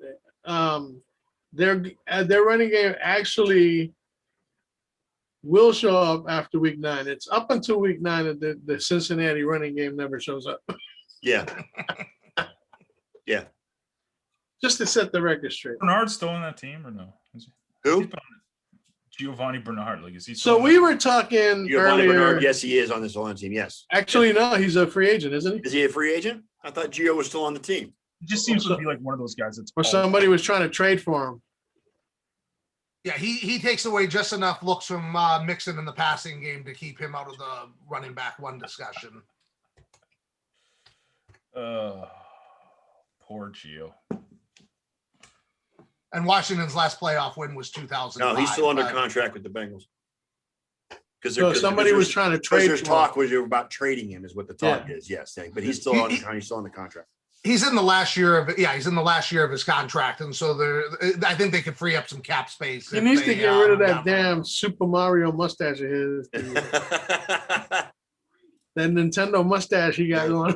their running game actually will show up after week 9. It's up until week 9 that the Cincinnati running game never shows up. Yeah. Yeah. Just to set the record straight. Bernard's still on that team or no? Who? Giovanni Bernard. Like, is he? So we were talking Giovanni earlier. Bernard, yes, he is on this Lions team. Yes. Actually, no, he's a free agent, isn't he? Is he a free agent? I thought Gio was still on the team. He just seems to be like one of those guys that's. Or somebody was trying to trade for him. Yeah, he takes away just enough looks from Mixon in the passing game to keep him out of the running back one discussion. Poor Gio. And Washington's last playoff win was 2005. No, he's still under contract with the Bengals. Because So somebody was trying to trade. There's talk was about trading him, is what the talk is. Yes, but he's still on. He's still on the contract. He's in the last year of he's in the last year of his contract, and so I think they could free up some cap space. He needs to get rid of that damn Super Mario mustache of his. That Nintendo mustache he got going.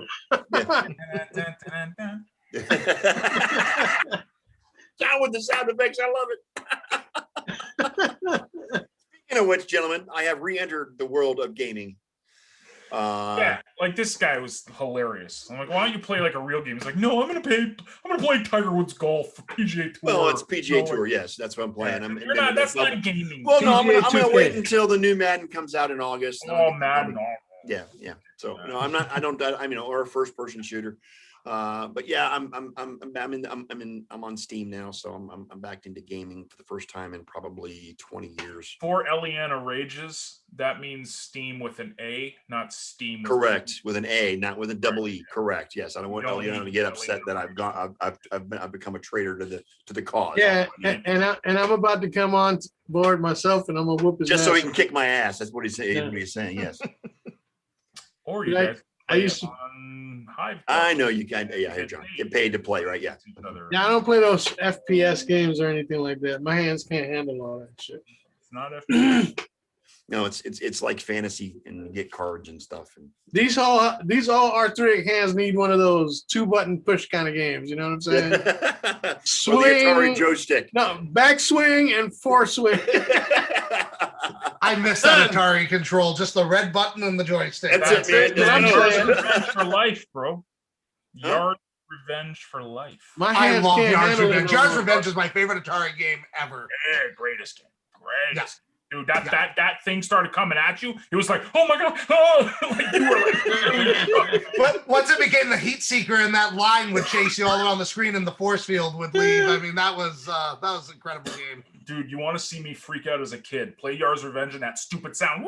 John with the sound effects, I love it. Speaking of which, gentlemen, I have re-entered the world of gaming. Yeah, like this guy was hilarious. I'm like, why don't you play like a real game? He's like, no, I'm gonna play Tiger Woods golf for PGA Tour. Well, it's PGA Tour, yes, that's what I'm playing. Yeah, that's not gaming. Well, no, I'm gonna wait 2K. until the new Madden comes out in August. Oh, Madden. Yeah. So no, I'm not. I don't. I mean, or a first-person shooter. But yeah, I'm on Steam now, so I'm back into gaming for the first time in probably 20 years. For Eliana Rages, that means Steam with an A, not Steam. Correct, with an A, not with a double E. Correct. Yes, I don't want Eliana to get upset that I've become a traitor to the cause. Yeah, and I'm about to come on board myself, and I'm gonna whoop his just ass. so he can kick my ass. That's what he's saying. Yeah. What he's saying. Yes. Or you guys. I used to. On Hive. I know you can. Yeah, here, John. Get paid to play, right? Yeah. Yeah, I don't play those FPS games or anything like that. My hands can't handle all that shit. It's not FPS. No, it's like fantasy and you get cards and stuff. And These all arthritic hands need one of those 2-button push kind of games. You know what I'm saying? Or the Swing, Atari joystick. no, backswing and force-swing. I miss that Atari control, just the red button and the joystick. That's it, man. Revenge for life, bro. Yard revenge for life. My I hands love can't Yard's handle Revenge. it. Yard's Revenge is my favorite Atari game ever. Yeah, greatest game. Greatest. Dude, that thing started coming at you. It was like, oh my god, oh! Like you were like, But once it became the heat seeker and that line would chase you all around the screen and the force field would leave, I mean, that was an incredible game. dude, you want to see me freak out as a kid? Play Yard's Revenge and that stupid sound.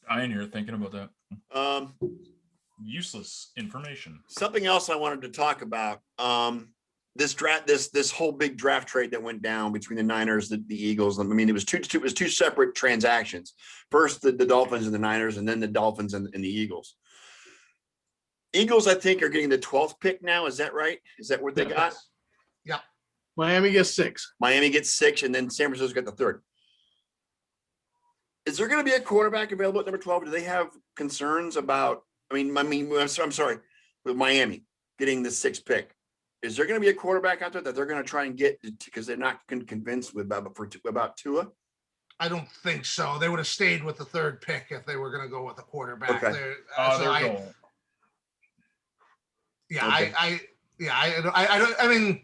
Dying here thinking about that. Useless information. Something else I wanted to talk about. This whole big draft trade that went down between the Niners, the Eagles. I mean, it was two separate transactions. First, the Dolphins and the Niners, and then the Dolphins and the Eagles. Eagles, I think, are getting the 12th pick now. Is that right? Is that what they got? Yeah. Miami gets 6. Miami gets 6, and then San Francisco got the 3rd. Is there going to be a quarterback available at number 12? Do they have concerns about? I'm sorry, with Miami getting the 6th pick. Is there going to be a quarterback out there that they're going to try and get because they're not convinced about Tua? I don't think so. They would have stayed with the 3rd pick if they were going to go with a quarterback. Okay. They're going. Yeah, Okay. I don't. I mean,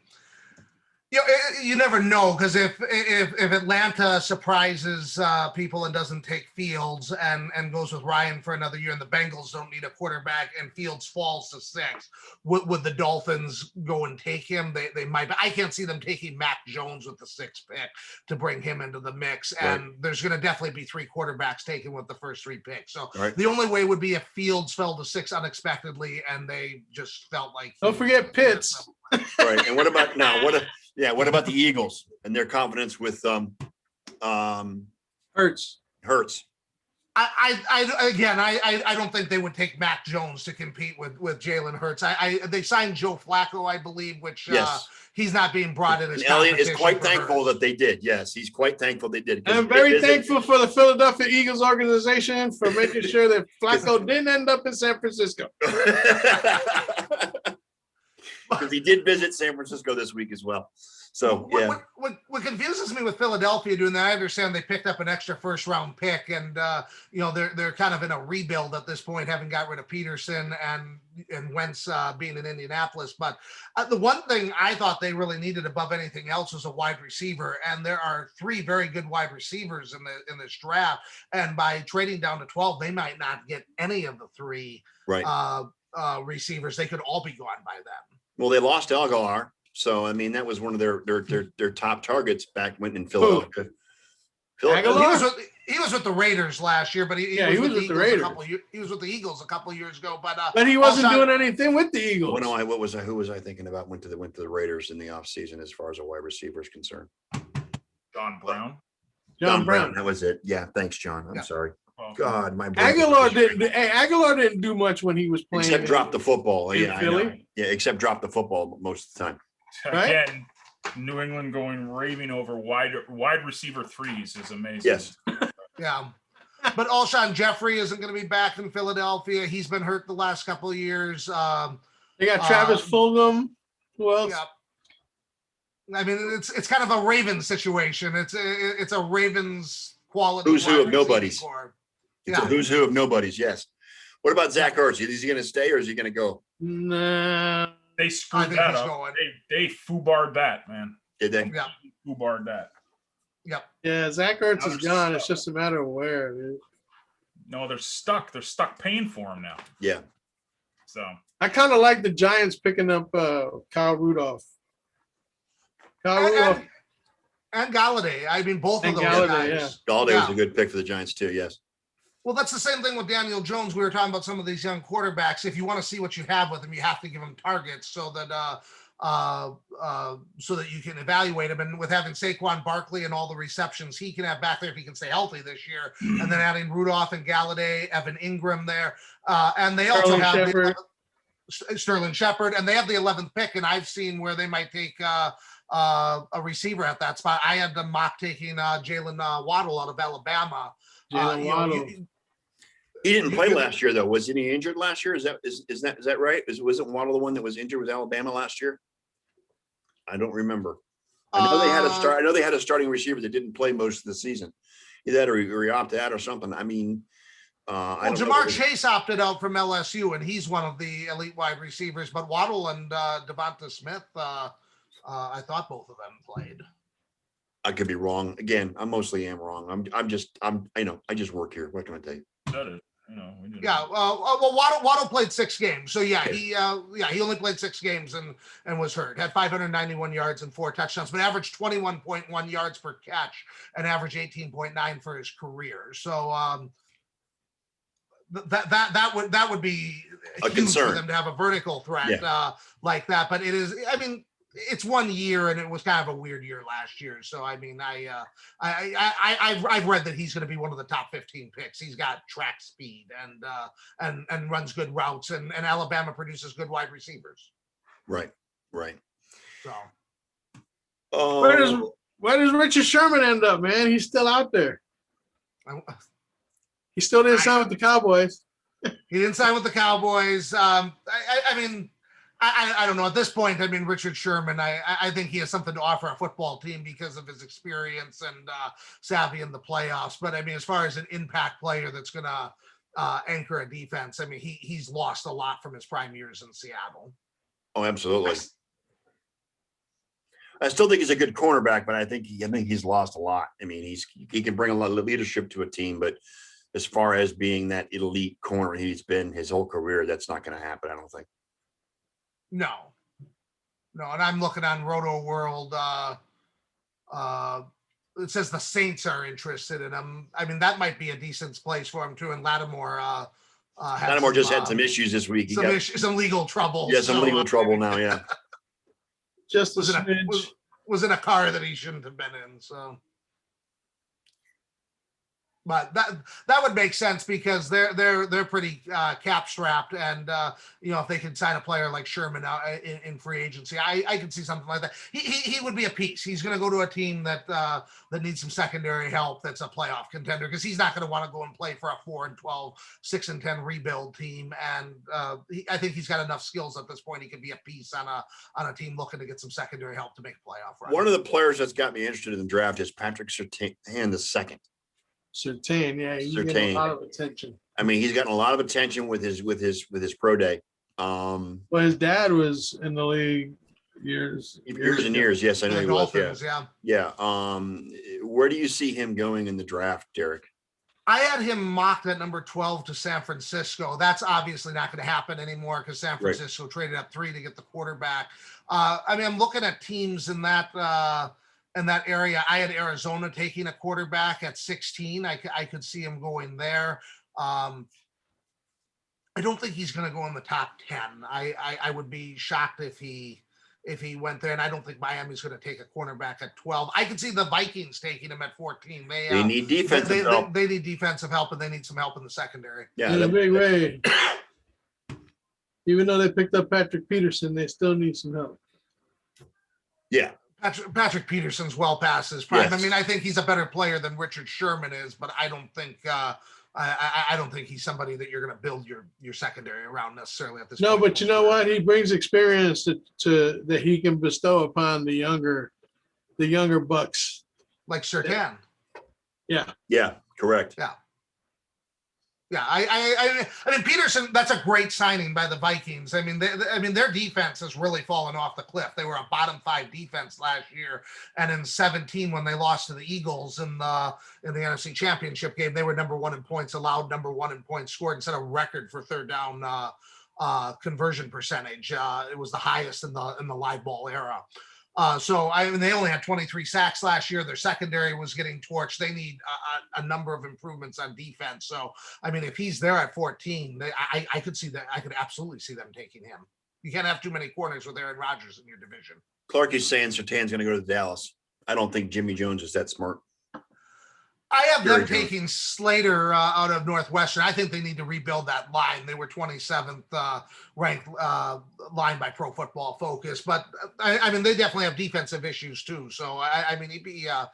you never know, because if Atlanta surprises people and doesn't take Fields and goes with Ryan for another year, and the Bengals don't need a quarterback and Fields falls to 6, would the Dolphins go and take him? They might. But I can't see them taking Mac Jones with the 6th pick to bring him into the mix. Right. And there's going to definitely be 3 quarterbacks taken with the first 3 picks. So Right. the only way would be if Fields fell to 6 unexpectedly and they just felt like. Don't forget Pitts. Right. And what about now? What about the Eagles and their confidence with Hurts. Hurts? I don't think they would take Mac Jones to compete with Jalen Hurts. They signed Joe Flacco, I believe, which Yes. he's not being brought in as And Elliott is competition quite for thankful Hurts. that they did. Yes, he's quite thankful they did. I'm very thankful for the Philadelphia Eagles organization for making sure that Flacco didn't end up in San Francisco. Because he did visit San Francisco this week as well. So yeah, what confuses me with Philadelphia doing that, I understand they picked up an extra first round pick, and they're kind of in a rebuild at this point, having got rid of Peterson and Wentz being in Indianapolis. But the one thing I thought they really needed above anything else was a wide receiver, and there are 3 very good wide receivers in this draft. And by trading down to 12, they might not get any of the 3 right. Receivers. They could all be gone by then. Well, they lost Aguilar, so I mean that was one of their top targets back when in Philadelphia. Aguilar? He was with the Raiders last year, but he was with the Raiders. He was with the Eagles a couple of years ago, but he wasn't doing anything with the Eagles. Well, no, who was I thinking about? Went to the Raiders in the offseason as far as a wide receiver is concerned. John Brown. John Brown. That was it. Yeah, thanks, John. I'm sorry. God, my brain Aguilar didn't do much when he was playing. Except drop the football. in Yeah, Philly. I know. Yeah, except drop the football most of the time. Right? Again, New England going raving over wide receiver 3s is amazing. Yes. Yeah. But Alshon Jeffrey isn't going to be back in Philadelphia. He's been hurt the last couple of years. They got Travis Fulgham. Who else? Yeah. I mean, it's kind of a Ravens situation. It's a Ravens quality. Who's who of nobodies. It's a who's who of nobodies. Yes. What about Zach Ertz? Is he going to stay or is he going to go? Nah. They screwed that up. Going. They foobarred that, man. Did they? Yeah. Foobarred that. Yep. Yeah, Zach Ertz is gone. It's just a matter of where. Dude. No, they're stuck. They're stuck paying for him now. Yeah. So I kind of like the Giants picking up Kyle Rudolph. And Galladay. I mean, both of those guys. Yeah. Galladay was a good pick for the Giants too. Yes. Well, that's the same thing with Daniel Jones. We were talking about some of these young quarterbacks. If you want to see what you have with them, you have to give them targets so that you can evaluate them. And with having Saquon Barkley and all the receptions he can have back there, if he can stay healthy this year, and then adding Rudolph and Galladay, Evan Ingram there, and they also have Sterling Shepard, and they have the 11th pick. And I've seen where they might take a receiver at that spot. I had them mock taking Jalen Waddle out of Alabama. He didn't play last year though. Wasn't he injured last year? Is that right? Wasn't Waddle the one that was injured with Alabama last year? I don't remember. I know they had a starting receiver that didn't play most of the season. Either that or he opted out or something. I mean, Jamar Chase opted out from LSU, and he's one of the elite wide receivers. But Waddle and Devonta Smith, I thought both of them played. I could be wrong. Again, I mostly am wrong. I just work here. What can I tell you? Waddle played 6 games. So he only played 6 games and was hurt. Had 591 yards and 4 touchdowns, but averaged 21.1 yards per catch and averaged 18.9 for his career. So that would be a huge concern for them to have a vertical threat like that. But it is. I mean, it's 1 year, and it was kind of a weird year last year. So I mean, I've read that he's going to be one of the top 15 picks. He's got track speed and runs good routes, and Alabama produces good wide receivers. Right. So where does Richard Sherman end up, man? He's still out there. He still didn't sign with the Cowboys. He didn't sign with the Cowboys. I mean. I don't know at this point. I mean, Richard Sherman, I think he has something to offer a football team because of his experience and savvy in the playoffs. But I mean, as far as an impact player that's going to anchor a defense, I mean, he's lost a lot from his prime years in Seattle. Oh, absolutely. I still think he's a good cornerback, but I think he's lost a lot. I mean, he can bring a lot of leadership to a team, but as far as being that elite corner he's been his whole career, that's not going to happen. I don't think. No, and I'm looking on Roto World. It says the Saints are interested in him. I mean, that might be a decent place for him too. And Lattimore, Lattimore just had some issues this week. Some legal trouble. Yeah, some legal trouble now. Yeah, just was in a car that he shouldn't have been in. So, But that would make sense because they're pretty cap strapped, and if they can sign a player like Sherman out in free agency, I could see something like that. He would be a piece. He's going to go to a team that needs some secondary help. That's a playoff contender, because he's not going to want to go and play for a 4-12, 6-10 rebuild team. And I think he's got enough skills at this point. He could be a piece on a team looking to get some secondary help to make a playoff run. One of the players that's got me interested in the draft is Patrick Surtain II. Surtain, yeah, he's getting a lot of attention. I mean, he's gotten a lot of attention with his pro day. Well, his dad was in the league years and years. Yes, I know he was. Dolphins, Yeah. Where do you see him going in the draft, Derek? I had him mocked at number 12 to San Francisco. That's obviously not going to happen anymore because San Francisco traded up 3 to get the quarterback. I'm looking at teams in that area. I had Arizona taking a quarterback at 16. I could see him going there. I don't think he's going to go in the top 10. I would be shocked if he went there, and I don't think Miami's going to take a cornerback at 12. I could see the Vikings taking him at 14. They need defensive help. They need defensive help, and they need some help in the secondary. Yeah, in a big way. Even though they picked up Patrick Peterson, they still need some help. Yeah. Patrick Peterson's well past his prime. Yes. I mean, I think he's a better player than Richard Sherman is, but I don't think I don't think he's somebody that you're going to build your secondary around necessarily at this point. No, but you know what? He brings experience to that he can bestow upon the younger bucks. Like Surtain. Yeah. Yeah. Correct. Yeah. Yeah, I mean Peterson. That's a great signing by the Vikings. I mean, their defense has really fallen off the cliff. They were a bottom 5 defense last year, and in 17 when they lost to the Eagles in the NFC Championship game, they were number 1 in points allowed, number 1 in points scored, and set a record for third down conversion percentage. It was the highest in the live ball era. So they only had 23 sacks last year. Their secondary was getting torched. They need a number of improvements on defense. So, I mean, if he's there at 14, I could see that. I could absolutely see them taking him. You can't have too many corners with Aaron Rodgers in your division. Clark is saying Surtain's going to go to Dallas. I don't think Jimmy Jones is that smart. I have them taking Slater out of Northwestern. I think they need to rebuild that line. They were 27th ranked line by Pro Football Focus, but I mean they definitely have defensive issues too. So I mean he'd be a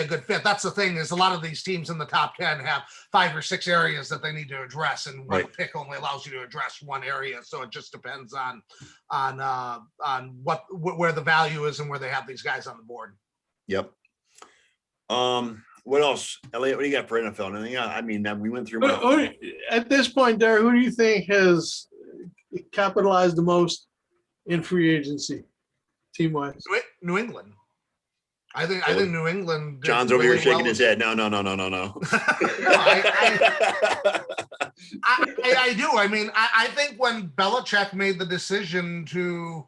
good fit. That's the thing, is a lot of these teams in the top 10 have 5 or 6 areas that they need to address, and one pick only allows you to address one area. So it just depends on where the value is and where they have these guys on the board. Yep. What else, Elliot? What do you got for NFL? Anything? I mean, we went through. At this point, Derek, who do you think has capitalized the most in free agency, team-wise? New England. I think New England. John's over here shaking his head. No. I do. I mean, I think when Belichick made the decision to,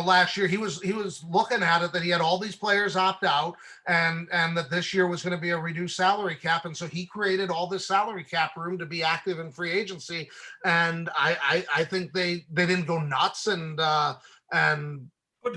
last year he was looking at it that he had all these players opt out, and that this year was going to be a reduced salary cap, and so he created all this salary cap room to be active in free agency. And I think they didn't go nuts and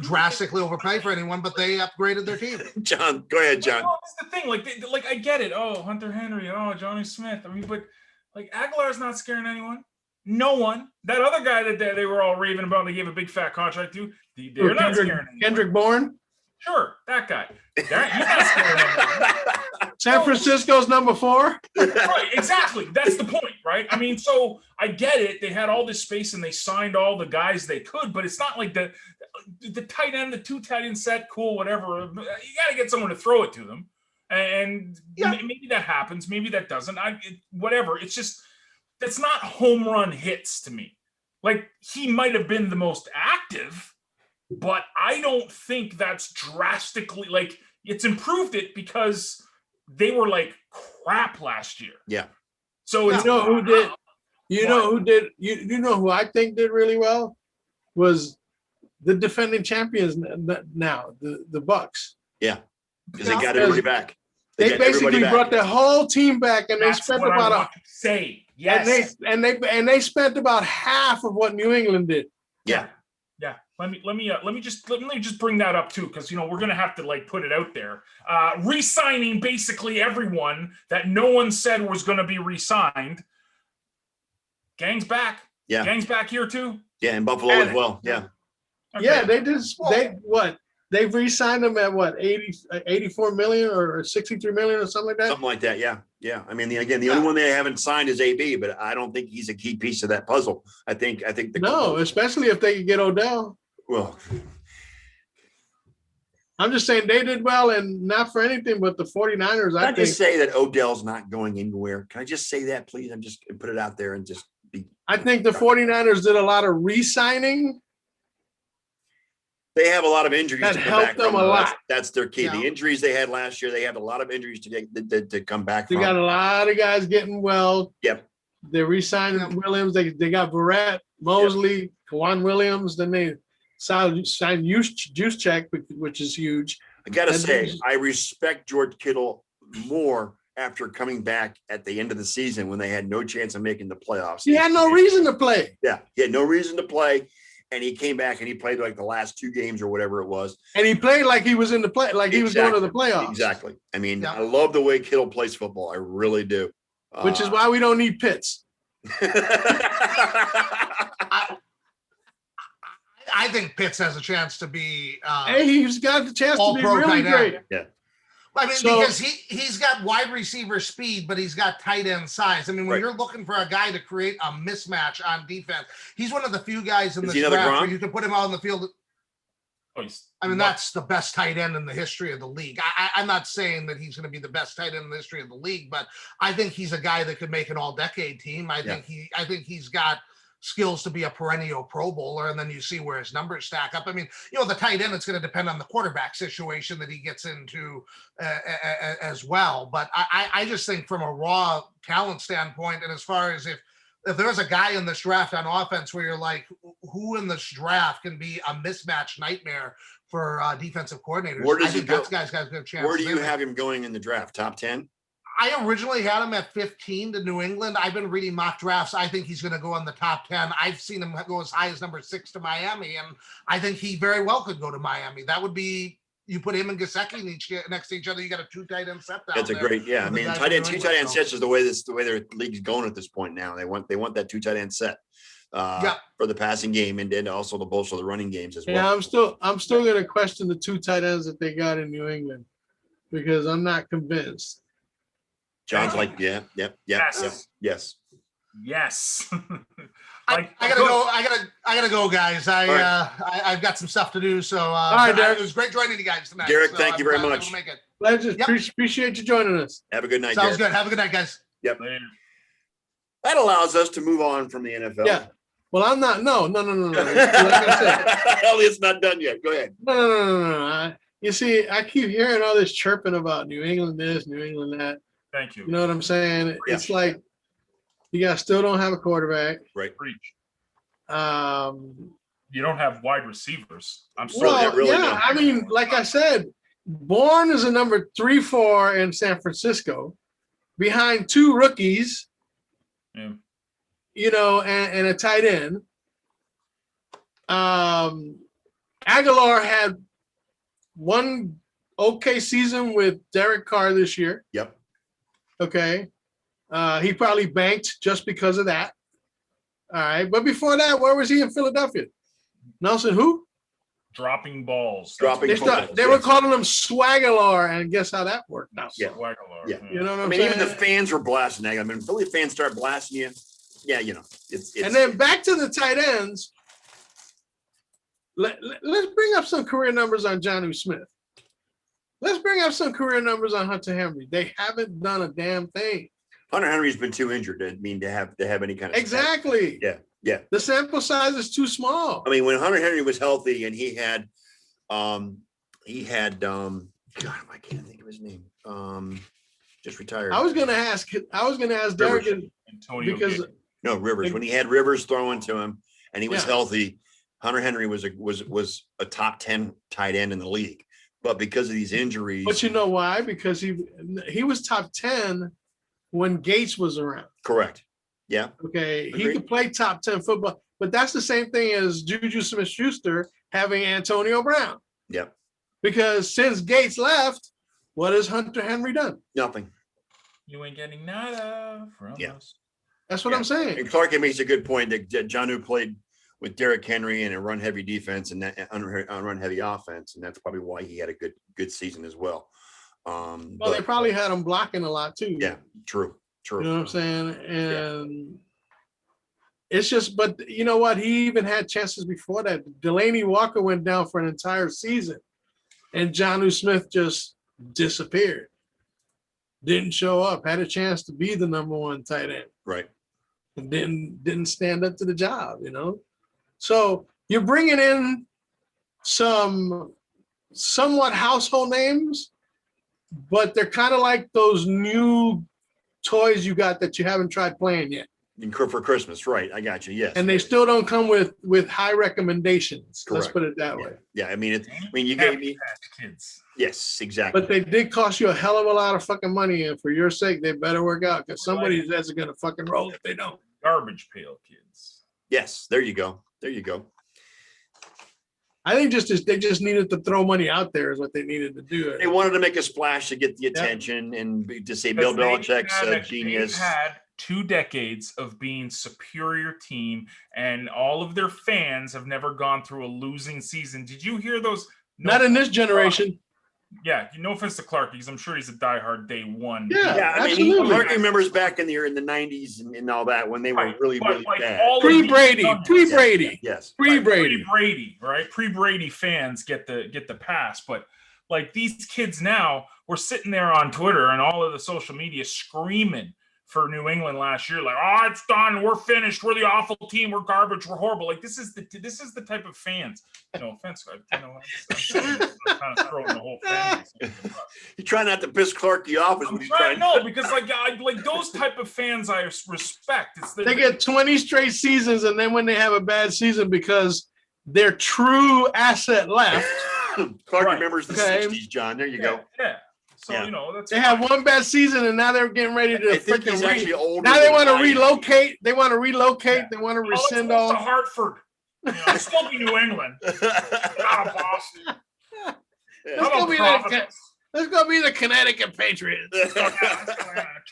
drastically overpay for anyone, but they upgraded their team. John, go ahead, John. That's the thing. Like I get it. Oh, Hunter Henry. Oh, Johnny Smith. I mean, but like Aguilar's not scaring anyone. No one. That other guy that they were all raving about, they gave a big fat contract to, they're not scaring anyone. Kendrick Bourne? Sure, that guy. He's not scaring anyone. San Francisco's number 4? Right, exactly. That's the point, right? I mean, so I get it. They had all this space and they signed all the guys they could, but it's not like the tight end, the 2 tight end set, cool, whatever. You got to get someone to throw it to them. And maybe that happens. Maybe that doesn't. Whatever. It's just, that's not home run hits to me. Like, he might have been the most active, but I don't think that's drastically, like, it's improved it because they were like crap last year. Yeah. So it's who I think did really well was the defending champions now, the Bucks. Yeah. Because they got everybody back. They basically brought their whole team back, and they spent about yes. And they spent about half of what New England did. Yeah. Yeah, let me just bring that up too, because we're gonna have to like put it out there. Re-signing basically everyone that no one said was gonna be re-signed. Gang's back. Yeah. Gang's back here too. Yeah, in Buffalo as well. Yeah. Okay. Yeah, they've re-signed him at what 84 million or 63 million or something like that. Something like that. Yeah. Yeah. I mean, the only one they haven't signed is AB, but I don't think he's a key piece of that puzzle. I think especially if they can get Odell. Well, I'm just saying they did well, and not for anything, but the 49ers. Can I just say that Odell's not going anywhere? Can I just say that, please? I'm just put it out there and just be. I think the 49ers did a lot of re-signing. They have a lot of injuries That to come helped back them from. a lot. That's their key. Yeah. The injuries they had last year, they had a lot of injuries to come back They from. got a lot of guys getting well. Yep. They re-signed Williams. They got Verrett, Mosley, Kwan Williams. Then they signed Juszczyk, which is huge. I gotta And say, then- I respect George Kittle more after coming back at the end of the season when they had no chance of making the playoffs. He had no reason to play, Yeah, he had no reason to play, and he came back and he played like the last 2 games or whatever it was. and he played like he was in the play, like he was going to the playoffs. Exactly. I mean, Yeah. I love the way Kittle plays football. I really do. Which is why we don't need Pitts. I think Pitts has a chance to be. Hey, he's got the chance to be All-pro really tight great. end. Yeah. I mean, So- because he's got wide receiver speed, but he's got tight end size. I mean, when Right. you're looking for a guy to create a mismatch on defense, he's one of the few guys in Is this he another draft Gronk? where you can put him out on the field. Oh, I mean, that's the best tight end in the history of the league. I'm not saying that he's going to be the best tight end in the history of the league, but I think he's a guy that could make an all-decade team. I think he's got skills to be a perennial Pro Bowler, and then you see where his numbers stack up. I mean, the tight end, it's going to depend on the quarterback situation that he gets into as well. But I just think from a raw talent standpoint, and as far as if there's a guy in this draft on offense where you're like, who in this draft can be a mismatch nightmare for defensive coordinators? Where does I he think go? that guy's got a good chance. Where do you have him going in the draft? Top 10? I originally had him at 15 to New England. I've been reading mock drafts. I think he's going to go in the top 10. I've seen him go as high as number 6 to Miami, and I think he very well could go to Miami. That would be, you put him and Gesicki next to each other, you got a 2 tight end set down. That's a there great, yeah. I with the mean, guys tight in end, New 2 England, tight end so. sets is the way their league's going at this point now. They want that 2 tight end set for the passing game and then also to bolster the running games as well. Yeah, I'm still going to question the 2 tight ends that they got in New England because I'm not convinced. John's like, yes. Yes. I gotta go, guys. I've got some stuff to do. So right, Derek. it was great joining you guys tonight. Derek, So thank you very I'm glad much. to make it. Pleasure. Yep. Appreciate you joining us. Have a good night, Sounds Derek. good. Have a good night, guys. Yep. That allows us to move on from the NFL. Yeah. Well, I'm not. No. Like I said, Elliot's not done yet. Go ahead. No. You see, I keep hearing all this chirping about New England this, New England that. Thank you. You know what I'm saying? Yeah. It's like you guys still don't have a quarterback. Right. Preach. Um, You don't have wide receivers. I'm sorry. well, really yeah. don't. I mean, like I said, Bourne is a number 3-4 in San Francisco, behind 2 rookies. Yeah. And a tight end. Aguilar had one okay season with Derek Carr this year. Yep. Okay. He probably banked just because of that. All right. But before that, where was he in Philadelphia? Nelson who? Dropping balls. Dropping They balls. were calling him Swagalar, and guess how that worked out? Yeah. Swaggler. Yeah. You know what I I'm mean, saying? even the fans were blasting that. I mean, Philly fans start blasting you. Yeah, it's And then back to the tight ends. Let's bring up some career numbers on Jonnu Smith. Let's bring up some career numbers on Hunter Henry. They haven't done a damn thing. Hunter Henry's been too injured to have any kind of Exactly. Yeah. The sample size is too small. I mean, when Hunter Henry was healthy and he had God, I can't think of his name. Just retired. I was gonna ask Derek Antonio because Gibson. No, Rivers. When he had Rivers throwing to him and he was Yeah. healthy, Hunter Henry was a top 10 tight end in the league. But because of these injuries, but you know why? Because he was top 10 when Gates was around. correct. Yeah. Okay. He Agreed. could play top 10 football, but that's the same thing as Juju Smith-Schuster having Antonio Brown. Yep. Because since Gates left, what has Hunter Henry done? Nothing. You ain't getting nada from us. That's what I'm saying. And Clark makes a good point that Jonnu played with Derek Henry and a run-heavy defense and that run-heavy offense, and that's probably why he had a good season as well. Well, they probably had him blocking a lot too. Yeah, true. You know what I'm saying? And it's just, but you know what? He even had chances before that. Delaney Walker went down for an entire season, and Jonnu Smith just disappeared. Didn't show up. Had a chance to be the number one tight end. Right. And didn't stand up to the job, you know? So you're bringing in some somewhat household names, but they're kind of like those new toys you got that you haven't tried playing yet. And for Christmas, right? I got you. Yes. And they still don't come with high recommendations. Let's Correct. put it that Yeah. way. Yeah. I mean, you gave me. Kids. Yes, exactly. But they did cost you a hell of a lot of fucking money, and for your sake, they better work out because somebody's heads are gonna fucking roll if they don't. Garbage pail kids. Yes. There you go. There you go. I think they just needed to throw money out there is what they needed to do. They wanted to make a splash to get the attention and to say Bill Belichick's a genius. They've had 2 decades of being superior team, and all of their fans have never gone through a losing season. Did you hear those? Not in this generation. Yeah, no offense to Clark, because I'm sure he's a diehard day one. Yeah, I mean, absolutely. Clark remembers back in the 90s and all that when they were really like bad. all of Pre-Brady, these- pre-Brady, Yes. pre-Brady. Pre-Brady, right? Pre-Brady fans get the pass, but like these kids now were sitting there on Twitter and all of the social media screaming for New England last year, like, oh, it's done, we're finished, we're the awful team, we're garbage, we're horrible. Like this is the type of fans. No offense, I'm kind of throwing the whole family. You try not to piss Clarky off. I'm trying, no, because like those type of fans I respect. They get 20 straight seasons, and then when they have a bad season because their true asset left, Clark Right. remembers the Okay. 60s, John. There you go. Yeah. So Yeah. that's they have one bad season, and now they're getting ready to I think he's freaking actually older. now they than want to I am. relocate. They want to relocate. They want to Let's rescind move to all. Hartford. It's still be New England. Out of Boston. Yeah. Let's How go about be Providence? Let's go be the Connecticut Patriots.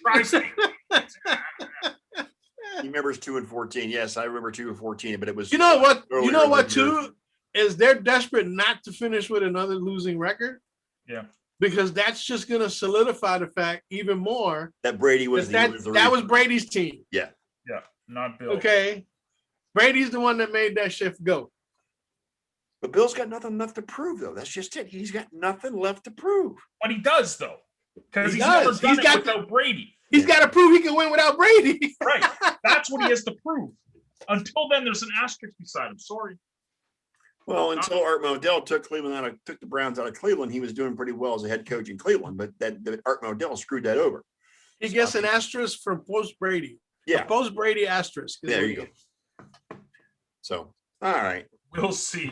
Tri-state. He remembers 2 and 14. Yes, I remember 2 and 14, but it was. You know what? earlier You know in what? the year. Too is they're desperate not to finish with another losing record. Yeah. Because that's just going to solidify the fact even more That Brady was that that was Brady's team. Yeah. Yeah, not Bill. Okay, Brady's the one that made that shift go. But Bill's got nothing left to prove, though. That's just it. He's got nothing left to prove. But he does though, because He he's never does. done He's it got without Brady. He's got to prove he can win without Brady. Right. That's what he has to prove. Until then, there's an asterisk beside him. Sorry. Well, until Art Modell took the Browns out of Cleveland, he was doing pretty well as a head coach in Cleveland. But that Art Modell screwed that over. He gets an asterisk from post Brady. Yeah. Post Brady asterisk. There you go. So, all right. We'll see.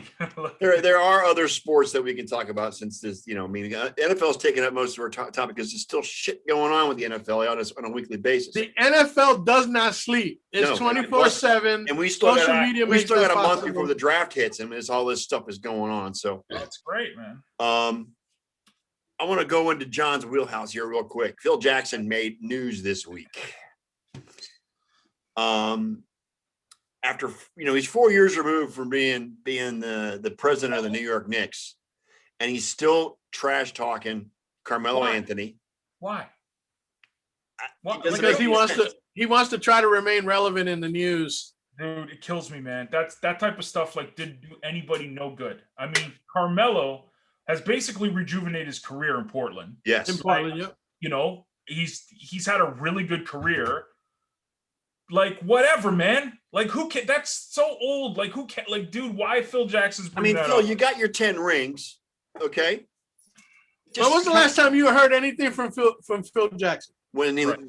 There are other sports that we can talk about since this, the NFL is taking up most of our topic because there's still shit going on with the NFL on a weekly basis. The NFL does not sleep. It's 24/7. And we still Social got media we makes still that got a month possible. before the draft hits, and all this stuff is going on. So That's great, man. I want to go into John's wheelhouse here real quick. Phil Jackson made news this week. After he's 4 years removed from being the president of the New York Knicks, and he's still trash talking Carmelo Anthony. Why? Because he wants to try to remain relevant in the news. Dude, it kills me, man. That type of stuff didn't do anybody no good. I mean, Carmelo has basically rejuvenated his career in Portland. Yes. In Portland, yep. He's had a really good career. Like, whatever, man. Like, who can? That's so old. Like, who can? Like, dude, why Phil Jackson's? Phil, you got your 10 rings, okay? When was the last time you heard anything from Phil Jackson?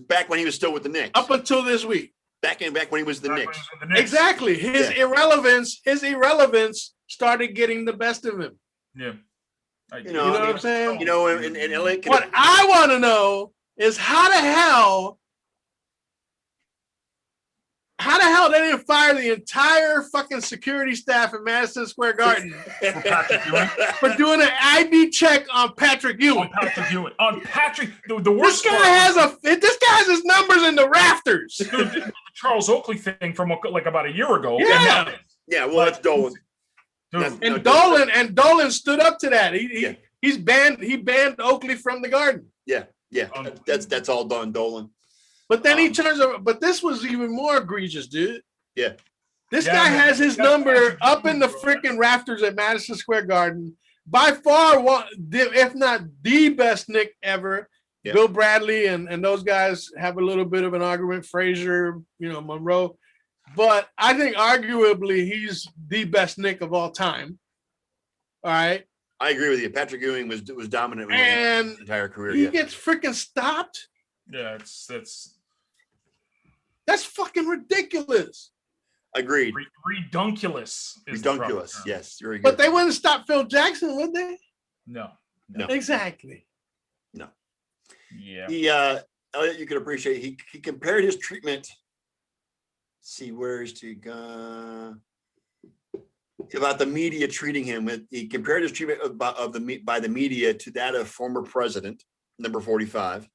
Back when he was still with the Knicks. Up until this week. Back when he was the Knicks. Exactly. His irrelevance started getting the best of him. Yeah. You know what I'm saying? In LA. What I want to know is how the hell How the hell they didn't fire the entire fucking security staff in Madison Square Garden Patrick Ewing. for doing an ID check on Patrick Ewing? On Patrick, the This worst guy part has his numbers in the rafters. the Charles Oakley thing from like about a year ago. Yeah. Yeah, well, that's Dolan. Dude, And Dolan stood up to that. He banned Oakley from the Garden. Yeah, that's all done, Dolan. But then he turns over. But this was even more egregious, dude. Yeah. This guy has his number up in the freaking rafters at Madison Square Garden. By far, one, if not the best Nick ever. Yeah. Bill Bradley and those guys have a little bit of an argument. Frazier, Monroe. But I think arguably he's the best Nick of all time. All right. I agree with you. Patrick Ewing was dominant And his entire career. he gets freaking stopped. Yeah, That's fucking ridiculous. Agreed. Redunculous. Redunculous. Yes, very good. But they wouldn't stop Phil Jackson, would they? No. Exactly. No. Yeah. You could appreciate he compared his treatment. See, where's he gone? About the media treating him. He compared his treatment by the media to that of former president, number 45.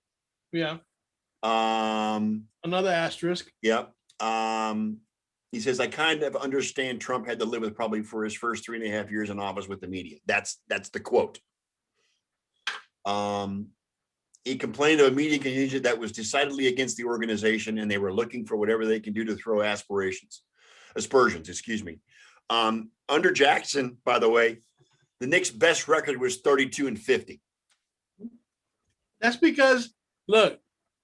Yeah. Another asterisk. Yep. He says, I kind of understand Trump had to live with probably for his first 3.5 years in office with the media. That's the quote. He complained of a media contingent that was decidedly against the organization, and they were looking for whatever they can do to throw aspersions. Under Jackson, by the way, the Knicks' best record was 32-50. That's because, look,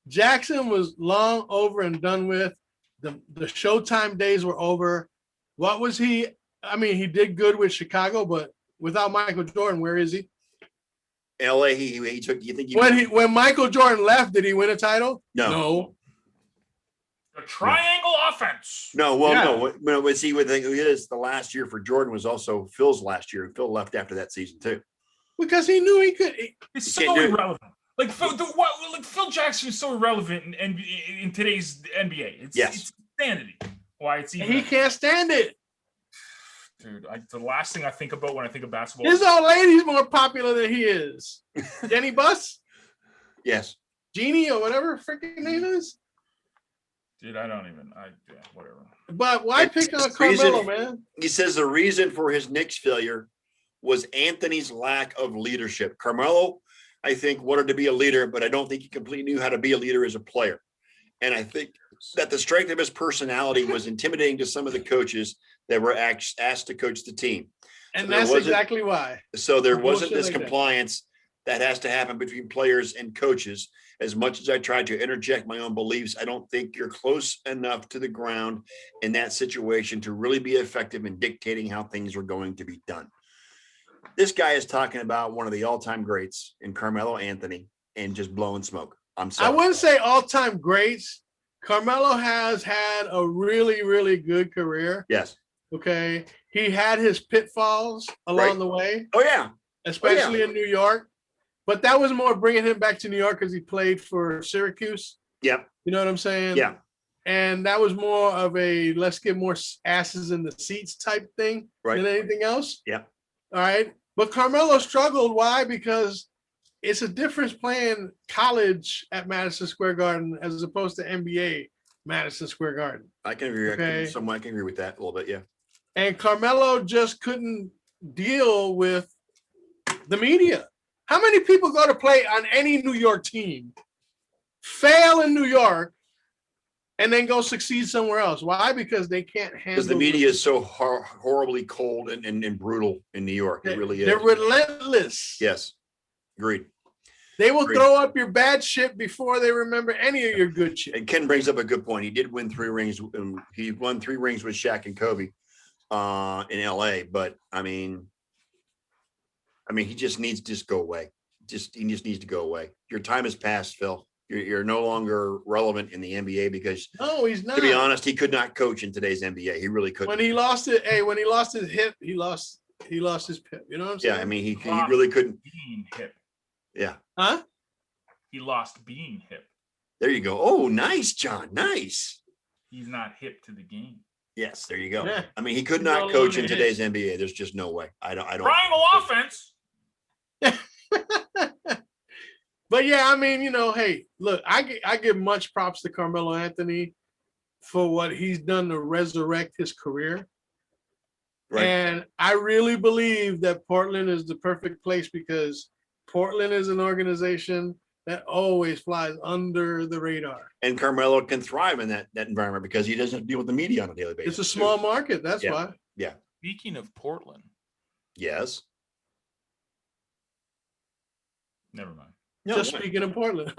Jackson was long over and done with. The Showtime days were over. What was he? I mean, he did good with Chicago, but without Michael Jordan, where is he? LA, he took. You think when Michael Jordan left, did he win a title? No. The triangle offense. No, well, no. But see, what it is, the last year for Jordan was also Phil's last year. Phil left after that season too, because he knew he could. It's so irrelevant. Like Phil Jackson is so irrelevant in today's NBA. It's insanity. Why it's even he can't stand it, dude. The last thing I think about when I think of basketball, his old lady's more popular than he is. Jenny Buss, yes, Jeannie or whatever freaking name is. Dude, I don't even. Whatever. But why pick on Carmelo, man? He says the reason for his Knicks failure was Anthony's lack of leadership. Carmelo, I think, wanted to be a leader, but I don't think he completely knew how to be a leader as a player. And I think that the strength of his personality was intimidating to some of the coaches that were asked to coach the team. And that's exactly why. So there wasn't this compliance that has to happen between players and coaches. As much as I tried to interject my own beliefs, I don't think you're close enough to the ground in that situation to really be effective in dictating how things are going to be done. This guy is talking about one of the all-time greats in Carmelo Anthony and just blowing smoke. I'm sorry. I wouldn't say all-time greats. Carmelo has had a really, really good career. Yes. Okay. He had his pitfalls along the way. Oh, yeah. Especially in New York. But that was more bringing him back to New York because he played for Syracuse. Yep. You know what I'm saying? Yeah. And that was more of a let's get more asses in the seats type thing than anything else. Yep. All right. But Carmelo struggled. Why? Because it's a difference playing college at Madison Square Garden as opposed to NBA Madison Square Garden. I can agree. Okay. I can agree with that a little bit. Yeah. And Carmelo just couldn't deal with the media. How many people go to play on any New York team, fail in New York, and then go succeed somewhere else? Why? Because they can't handle. Because the media is so horribly cold and brutal in New York. It really is. They're relentless. Yes. Agreed. They will throw up your bad shit before they remember any of your good shit. And Ken brings up a good point. He did win 3 rings. He won 3 rings with Shaq and Kobe in LA. But I mean, he just needs to just go away. He just needs to go away. Your time has passed, Phil. You're no longer relevant in the NBA because no, he's not. To be honest, he could not coach in today's NBA. He really couldn't. When he lost his hip, he lost his pip. You know what I'm saying? Yeah, I mean, he really couldn't. Being hip. Yeah. Huh? He lost being hip. There you go. Oh, nice, John. Nice. he's not hip to the game. Yes, there you go. Yeah. I mean, he could No, not coach in it today's NBA. There's just no way. I don't. Triangle offense. But yeah, I mean, hey, look, I give much props to Carmelo Anthony for what he's done to resurrect his career. Right. And I really believe that Portland is the perfect place because Portland is an organization that always flies under the radar. And Carmelo can thrive in that environment because he doesn't deal with the media on a daily basis. It's a small market. That's why. Yeah. Speaking of Portland, Yes. never mind. No, Just no. speaking of Portland.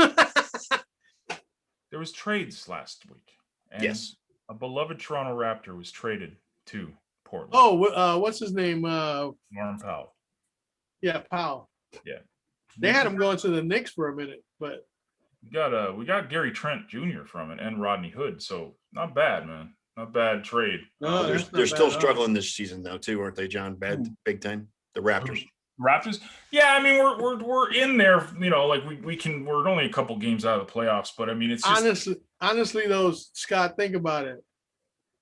There was trades last week. And Yes. a beloved Toronto Raptor was traded to Portland. Oh, what's his name? Norm Powell. Yeah, Powell. Yeah. They had him going to the Knicks for a minute, but We got Gary Trent Jr. from it and Rodney Hood. So not bad, man. Not bad trade. No, they're that's not they're still bad at all. struggling this season though, too, aren't they, John? Big time. The Raptors. Raptors. Yeah, I mean we're in there, like we're only a couple games out of the playoffs, but I mean it's just honestly though, Scott, think about it.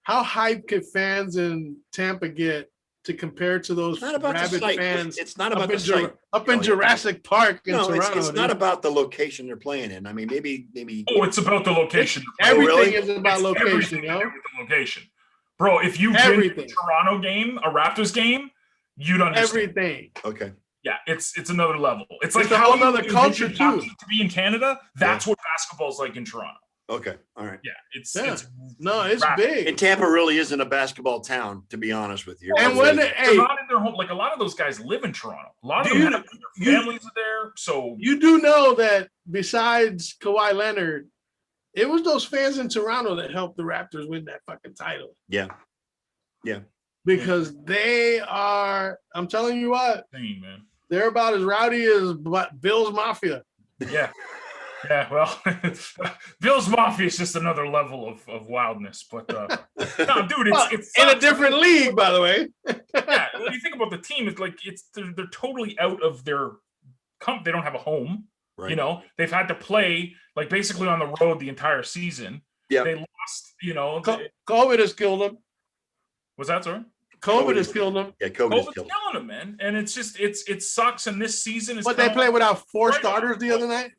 How hyped could fans in Tampa get to compare to those It's not about the rabid site. fans It's not about the site. up in Elliot. Jurassic Park in No, Toronto? it's not about the location they're playing in. I mean, maybe. Oh, it's about the location. Everything really? is about It's location, everything to yo. do with the location. Bro, if you've been to a Everything. Toronto game, a Raptors game, you'd understand. Everything. Okay. Yeah, it's another level. It's It's like a whole how nother you culture, envision hockey too. to be in Canada. That's what basketball's like in Toronto. Okay. All right. Yeah, it's No, it's rapid. big. And Tampa really isn't a basketball town, to be honest with you. And It's when like- They're not in their home. Like a lot of those guys live in Toronto. A lot of them have their families are there. So You do know that besides Kawhi Leonard, it was those fans in Toronto that helped the Raptors win that fucking title. Yeah. Because they are, I'm telling you what, insane, man. they're about as rowdy as Bill's Mafia. Yeah. Yeah, well, Bill's Mafia is just another level of wildness. But no, dude, it's in a different league, by the way. Yeah, when you think about the team, it's like they're totally out of their they don't have a home. Right. They've had to play like basically on the road the entire season. Yeah. They lost. COVID has killed them. Was that sorry? COVID has killed them. Yeah, COVID is COVID's killed. killing them, man. And it's just it sucks. And this season is. But they played without four Right. starters the other night.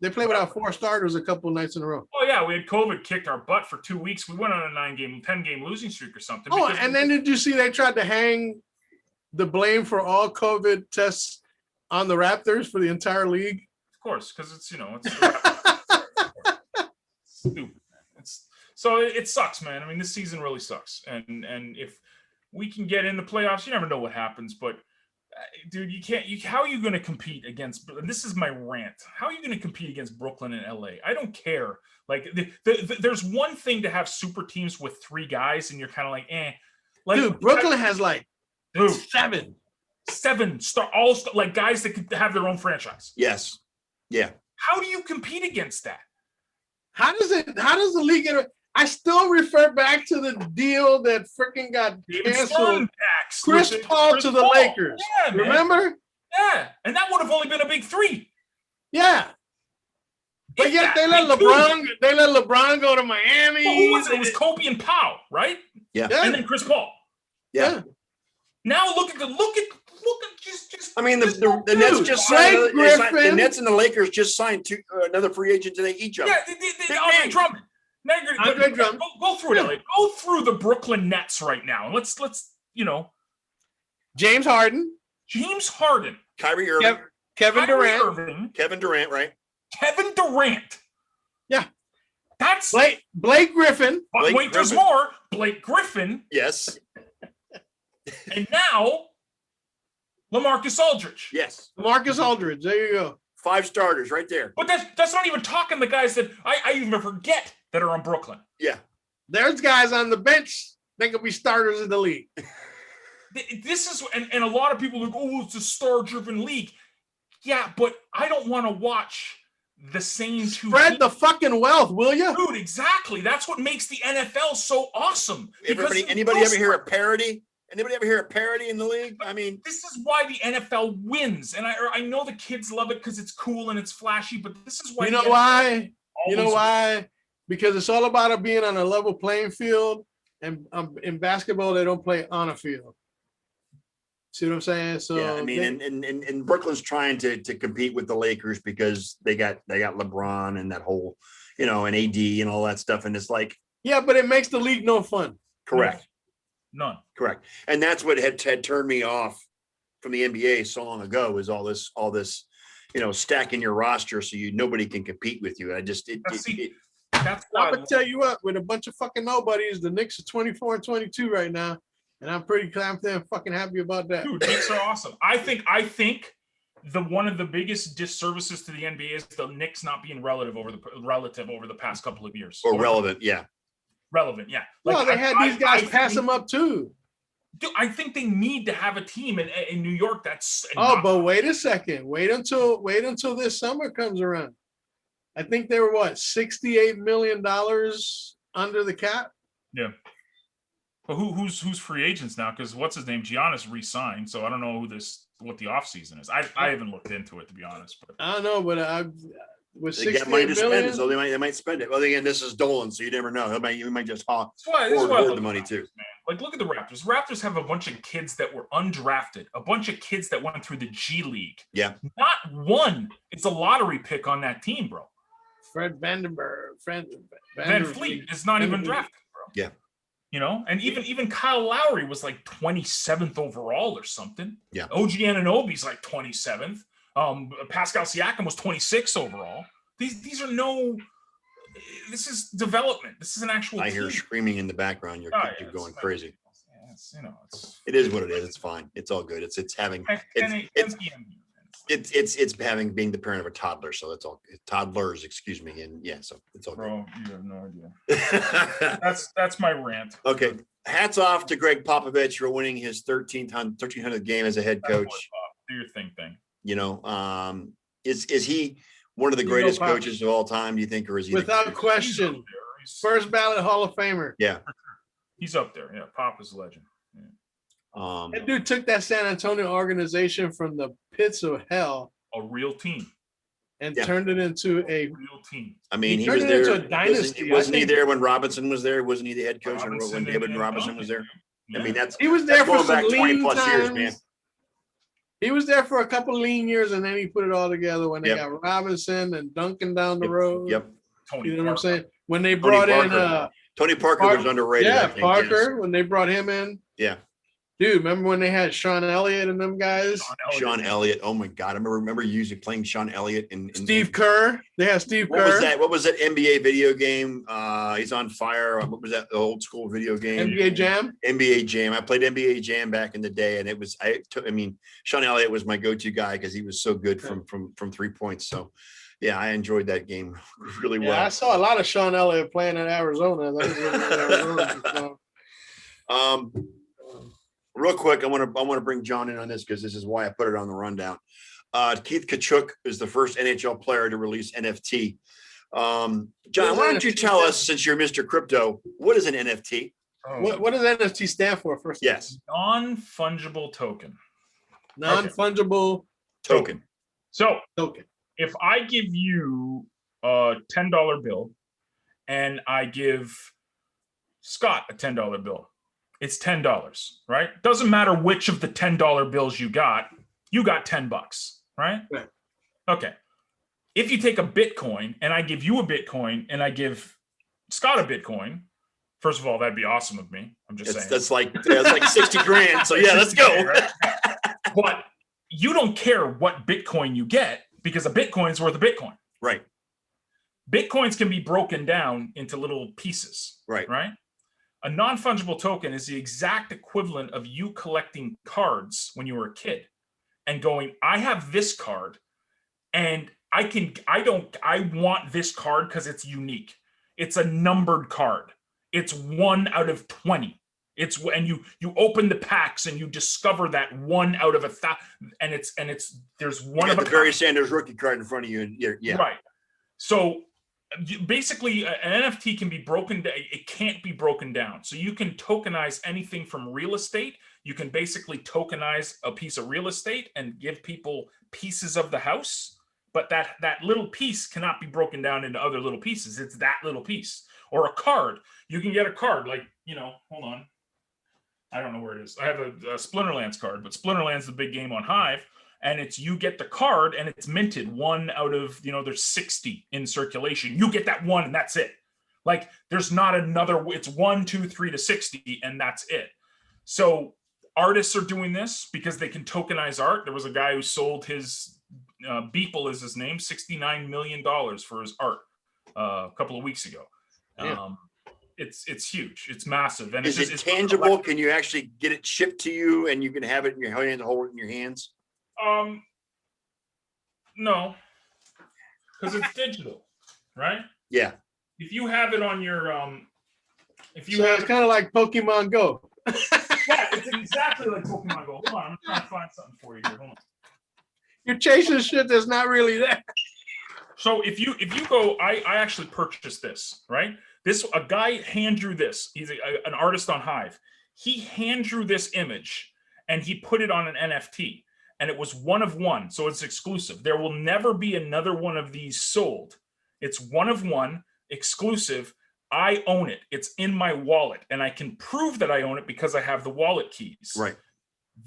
They played without four starters a couple of nights in a row. Oh yeah, we had COVID kicked our butt for 2 weeks. We went on a 10-game losing streak or something. Oh, because and then did you see they tried to hang the blame for all COVID tests on the Raptors for the entire league? of course, because it's stupid. So it sucks, man. I mean, this season really sucks. And if we can get in the playoffs, you never know what happens. But dude, you can't. How are you going to compete against? And this is my rant. How are you going to compete against Brooklyn and LA? I don't care. Like, there's one thing to have super teams with 3 guys, and you're kind of like, eh. Like, Dude, Brooklyn has like 7 all-star, like guys that could have their own franchise. Yes. Yeah. How do you compete against that? How does the league get? I still refer back to the deal that freaking got David canceled. Stern backs Chris with Paul Chris to the Paul. Lakers. Yeah, man. Remember? Yeah, and that would have only been a big 3. Yeah. But If yet that, they let big 2. LeBron. They let LeBron go to Miami. Well, who was it? It was Kobe and Powell, right? Yeah. Yeah. And then Chris Paul. Yeah. Now look at just. I mean, the Dude, Nets just Blake signed. The Griffin. Nets and the Lakers just signed another free agent today each of them. Yeah, Andre Drummond. Now Andre Drummond. Go through it, Elliot. Go through the Brooklyn Nets right now, and let's James Harden, James Harden, Kyrie Irving, Kevin Kyrie Durant, Irving, Kevin Durant, right? Kevin Durant. Yeah. That's Blake Griffin. but Blake wait, there's Griffin. more. Blake Griffin, Yes. and now LaMarcus Aldridge. Yes. Marcus Aldridge. There you go. 5 starters right there. But that's not even talking the guys that I even forget that are on Brooklyn. Yeah. There's guys on the bench that could be starters in the league. This is and a lot of people are like, oh, it's a star-driven league. Yeah, but I don't want to watch the same 2 Spread teams. the fucking wealth, will you? Dude, exactly. That's what makes the NFL so awesome. Anybody ever hear a parody? Anybody ever hear a parody in the league? I mean, this is why the NFL wins. And I know the kids love it because it's cool and it's flashy, but this is why You know why? You know always- why? because it's all about it being on a level playing field. And in basketball, they don't play on a field. See what I'm saying? So yeah, I mean, and Brooklyn's trying to compete with the Lakers because they got LeBron and that whole, and AD and all that stuff. And it's like, yeah, but it makes the league no fun. correct. None. Correct. And that's what had turned me off from the NBA so long ago, is all this, stacking your roster so nobody can compete with you. I just, that's why I'm gonna tell you what, with a bunch of fucking nobodies, the Knicks are 24-22 right now. And I'm pretty damn fucking happy about that. Dude, Knicks are awesome. I think one of the biggest disservices to the NBA is the Knicks not being relative over the past couple of years. Or relevant, yeah. Relevant, yeah. Well, they had these guys pass them up too. Dude, I think they need to have a team in New York that's. But wait a second. Wait until this summer comes around. I think they were $68 million under the cap. Yeah. But who's free agents now? Because what's his name? Giannis re-signed, so I don't know what the offseason is. I haven't looked into it, to be honest. But I don't know, but with they got money to spend it, so they might spend it. Well, again, this is Dolan, so you never know. You might just hoard the money too. Man. Like, look at the Raptors. Raptors have a bunch of kids that were undrafted, a bunch of kids that went through the G League. Yeah. Not one. It's a lottery pick on that team, bro. Fred Van Fleet is not even drafted, bro. Yeah. And even Kyle Lowry was like 27th overall or something. Yeah. OG Anunoby's like 27th. Pascal Siakam was 26th overall. These are this is development. This is an actual I team. hear screaming in the background. You're going crazy. It is what it is. It's fine. It's all good. It's having being the parent of a toddler. So that's all. Toddlers, excuse me. And yeah, so it's all Bro, you have no idea. That's my rant. Okay. Hats off to Greg Popovich for winning his 1300th game as a head coach. Do your thing. Is he one of the greatest coaches of all time, do you think, or is he? Without question. First ballot Hall of Famer. Yeah. He's up there. Yeah. Pop is a legend. Yeah. That dude took that San Antonio organization from the pits of hell. A real team. And turned it into a real team. I mean, he was there. Into a dynasty. Wasn't he there when Robinson was there? Wasn't he the head coach when David Robinson was there? Yeah. I mean, he was there for some lean 20+ times. years, man. He was there for a couple of lean years, and then he put it all together when they got Robinson and Duncan down the road. Yep. You know what I'm saying? When they brought in Tony Parker was underrated. Yeah, Parker, when they brought him in. Yeah. Dude, remember when they had Sean Elliott and them guys? Sean Elliott. Oh my God. I remember usually playing Sean Elliott in Steve Kerr. They had Steve Kerr. What was that NBA video game? He's on fire. What was that? The old school video game? NBA Jam. NBA Jam. I played NBA Jam back in the day, and it was Sean Elliott was my go-to guy because he was so good from 3 points. So yeah, I enjoyed that game really well. I saw a lot of Sean Elliott playing in Arizona. Real quick, I want to bring John in on this because this is why I put it on the rundown. Keith Kachuk is the first NHL player to release NFT. John, why don't you tell us, since you're Mr. Crypto, what is an NFT? What does NFT stand for? First, yes, non-fungible token. Non-fungible token. So, if I give you a $10 bill, and I give Scott a $10 bill. It's $10, right? Doesn't matter which of the $10 bills you got $10, right? Right. Okay. If you take a Bitcoin and I give you a Bitcoin and I give Scott a Bitcoin, first of all, that'd be awesome of me. I'm just saying. That's like 60 grand. So yeah, let's go. Right? But you don't care what Bitcoin you get because a Bitcoin is worth a Bitcoin. Right. Bitcoins can be broken down into little pieces. Right. Right. A non-fungible token is the exact equivalent of you collecting cards when you were a kid and going, I have this card and I want this card because it's unique. It's a numbered card. It's 1 out of 20. And you open the packs and you discover that 1 out of 1,000 and there's one of a the Barry Sanders rookie card in front of you. And yeah. Right. So basically, an NFT can be broken. It can't be broken down. So you can tokenize anything from real estate. You can basically tokenize a piece of real estate and give people pieces of the house. but that little piece cannot be broken down into other little pieces. It's that little piece. Or a card. You can get a card like, hold on. I don't know where it is. I have a Splinterlands card, but Splinterland's the big game on Hive. And you get the card and it's minted 1 out of, there's 60 in circulation. You get that 1 and that's it. Like there's not another, it's 1, 2, 3 to 60 and that's it. So artists are doing this because they can tokenize art. There was a guy who sold his, Beeple is his name, $69 million for his art a couple of weeks ago. Yeah. It's huge. It's massive. And is it's it just, tangible? Can you actually get it shipped to you and you can have it in your hand, hold it in your hands? No, because it's digital, right? Yeah. If you have it on your, it's kind of like Pokemon Go. yeah, it's exactly like Pokemon Go. Hold on, I'm trying to find something for you here. Hold on. You're chasing shit that's not really there. So if you go, I actually purchased this, right? A guy hand drew this. He's an artist on Hive. He hand drew this image and he put it on an NFT. And it was 1 of 1, so it's exclusive. There will never be another one of these sold. It's 1 of 1, exclusive. I own it. It's in my wallet, and I can prove that I own it because I have the wallet keys. Right.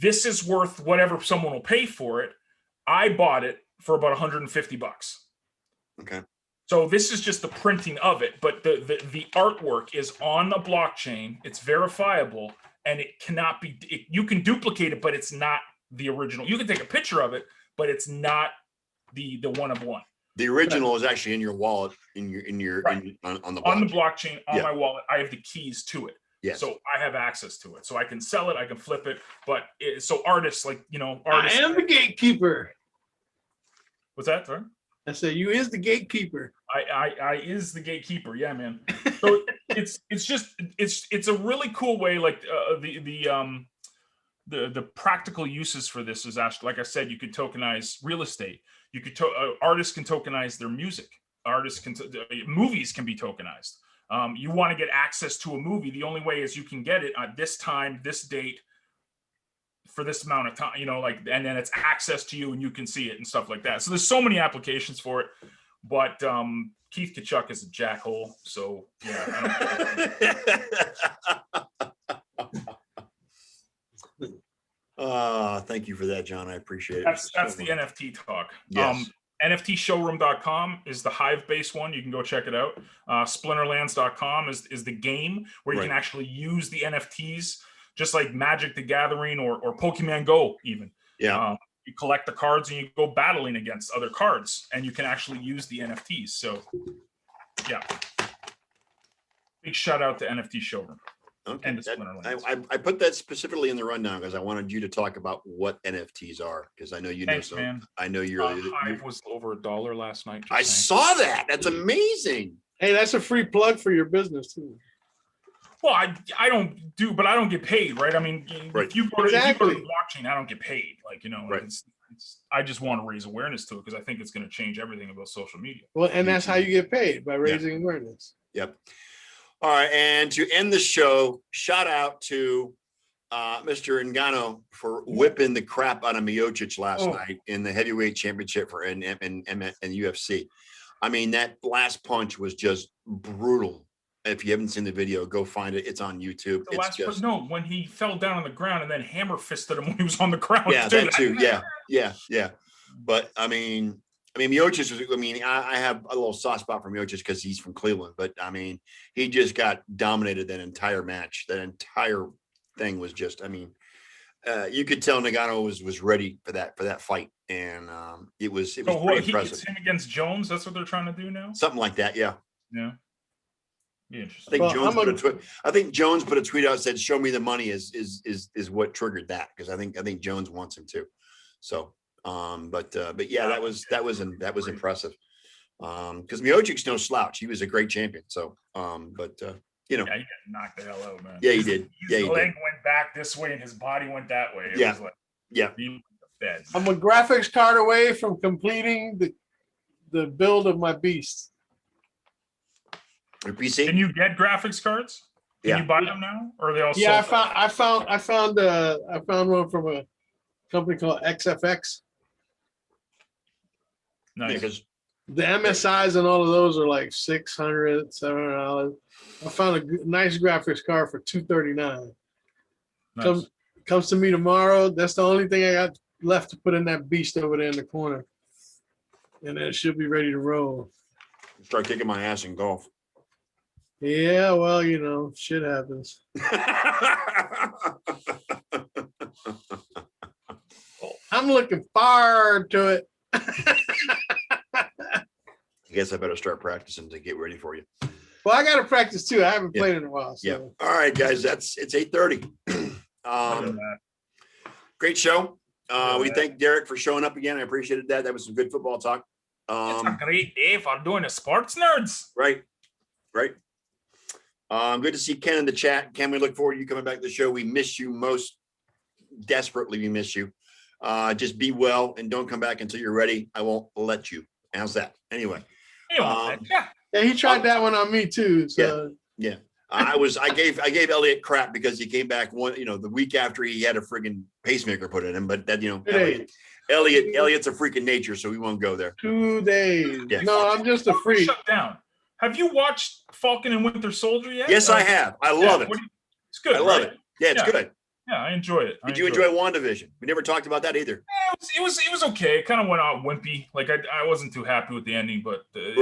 This is worth whatever someone will pay for it. I bought it for about $150. Okay. So this is just the printing of it, but the artwork is on the blockchain. It's verifiable, and it cannot be. You can duplicate it, but it's not the original. You can take a picture of it, but it's not the 1 of 1. The original is actually in your wallet, on the blockchain. On the blockchain, on my wallet. I have the keys to it. Yes. So I have access to it. So I can sell it, I can flip it. But so artists, artists. I am the gatekeeper. What's that, sorry? I said, you is the gatekeeper. I is the gatekeeper. Yeah, man. So it's a really cool way. Like the practical uses for this is actually, like I said, you could tokenize real estate. You could artists can tokenize their music. Artists can movies can be tokenized. You want to get access to a movie, the only way is you can get it at this time, this date, for this amount of time. And then it's access to you and you can see it and stuff like that. So there's so many applications for it. But Keith Kachuk is a jackhole, so yeah. Thank you for that, John. I appreciate it. That's the NFT talk. Yes. NFTshowroom.com is the Hive-based one. You can go check it out. Splinterlands.com is the game where you can actually use the NFTs, just like Magic the Gathering or Pokemon Go even. Yeah. You collect the cards and you go battling against other cards, and you can actually use the NFTs. So, yeah. Big shout out to NFT Showroom. Okay. And the I put that specifically in the rundown because I wanted you to talk about what NFTs are, because I know you know. Thanks, man. I know you're. Hive was over $1 last night. I saw that. That's amazing. Hey, that's a free plug for your business too. Well, I don't get paid, right? I mean, if you go to the blockchain, I don't get paid. Right. I just want to raise awareness to it because I think it's going to change everything about social media. Well, and that's how you get paid, by raising awareness. Yep. All right, and to end the show, shout out to Mr. Ngannou for whipping the crap out of Miocic last night in the heavyweight championship for in UFC. I mean, that last punch was just brutal. If you haven't seen the video, go find it. It's on YouTube. When he fell down on the ground and then hammer fisted him when he was on the ground. Yeah, that too. Yeah. But I mean, Miocic was. I have a little soft spot for Miocic because he's from Cleveland. But I mean, he just got dominated that entire match. That entire thing was just. You could tell Ngannou was ready for that fight, and it was pretty impressive. It's him against Jones. That's what they're trying to do now. Something like that. Yeah. Yeah. Interesting. I think Jones put a tweet out that said, "Show me the money" is what triggered that, because I think Jones wants him to. So, but yeah, that was impressive. Because Miocic's no slouch. He was a great champion. So, yeah, he got knocked the hell out, man. Yeah, he did. His leg went back this way and his body went that way. It was like, he went to bed. I'm a graphics card away from completing the build of my beast. Your PC? Can you get graphics cards? Can you buy them now, or are they all? Yeah, I found one from a company called XFX. Nice. Because The MSIs and all of those are like $600, $700. I found a nice graphics card for $239. Nice. Comes to me tomorrow. That's the only thing I got left to put in that beast over there in the corner, and then it should be ready to roll. start kicking my ass in golf. Yeah, well, shit happens. I'm looking forward to it. I guess I better start practicing to get ready for you. Well, I got to practice too. I haven't Yeah. played in a while. So. Yeah. All right, guys. It's 8:30. Great show. We thank Derek for showing up again. I appreciated that. That was some good football talk. It's a great day for doing the sports nerds. Right. Good to see Ken in the chat. Ken, we look forward to you coming back to the show. We miss you most desperately. We miss you. Just be well and don't come back until you're ready. I won't let you. How's that? Anyway. Yeah. Yeah, he tried that one on me too. So Yeah. I gave Elliot crap because he came back the week after he had a friggin' pacemaker put in him. But that, Elliot's a freak in nature, so we won't go there. 2 days. Yeah. No, I'm just a freak. Shut down. Have you watched Falcon and Winter Soldier yet? Yes, I have. I love it. It's good. I love right? it. Yeah, it's good. Yeah, I enjoy it. Did you enjoy WandaVision? We never talked about that either. It was okay. It kind of went out wimpy. Like I wasn't too happy with the ending, but The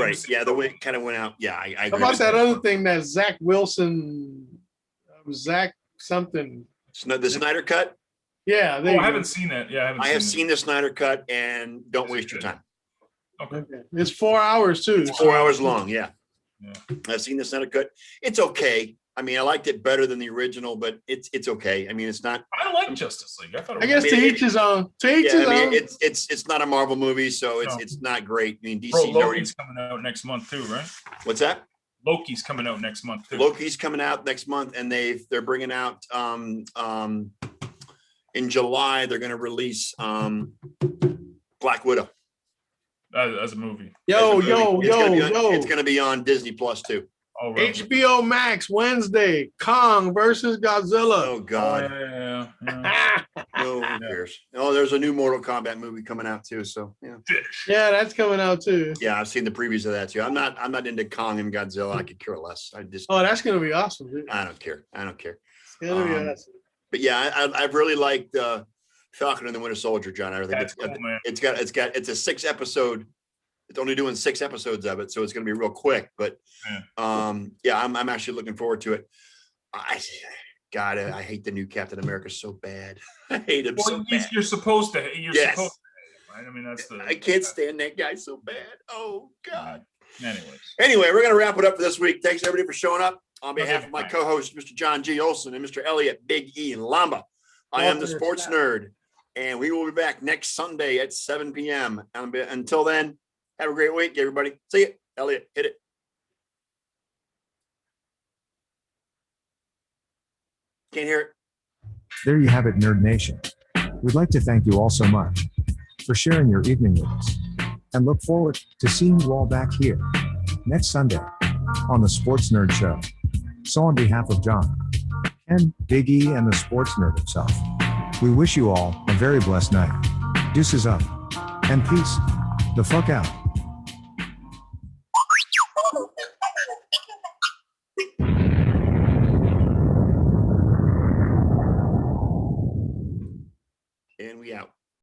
way it kind of went out. Yeah, I How agree. about with that other thing that Zach Wilson, Zach something? The Snyder Cut. Yeah, I haven't seen it. Yeah, I have seen the Snyder Cut, and don't waste your time. Okay. It's 4 hours too. It's 4 hours long. Yeah. Yeah. I've seen the Snyder Cut. It's okay. I mean, I liked it better than the original, but it's okay. I mean, it's not. I like Justice League. I thought. I guess to each his own. To each his own. It's not a Marvel movie, so it's not great. I mean, DC. Loki's coming out next month too, right? What's that? Loki's coming out next month too. Loki's coming out next month, and they're bringing out in July. They're going to release Black Widow as a movie. It's going to be on Disney Plus too. Oh, really? HBO Max Wednesday. Kong versus Godzilla. Oh God. Yeah. No, who cares? Oh, there's a new Mortal Kombat movie coming out too. So yeah. Yeah, that's coming out too. Yeah, I've seen the previews of that too. I'm not into Kong and Godzilla. I could care less. That's gonna be awesome. Dude. I don't care. It's gonna be awesome. But yeah, I've really liked Falcon and the Winter Soldier, John. I think it's a 6-episode. It's only doing 6 episodes of it, so it's going to be real quick. But I'm actually looking forward to it. I hate the new Captain America so bad. I hate him so bad. You're supposed to. Yes. Supposed to, right? I mean, that's the. I can't stand that guy so bad. Oh God. Anyway, we're going to wrap it up for this week. Thanks everybody for showing up. On behalf of my co-host, Mr. John G. Olson, and Mr. Elliot Big E Lamba, I am the Sports Nerd, and we will be back next Sunday at 7 p.m. Until then. Have a great week, everybody. See you. Elliot, hit it. Can't hear it. There you have it, Nerd Nation. We'd like to thank you all so much for sharing your evening with us, and look forward to seeing you all back here next Sunday on the Sports Nerd Show. So on behalf of John, Ken, Big E, and the Sports Nerd himself, we wish you all a very blessed night. Deuces up, and peace the fuck out. And we out.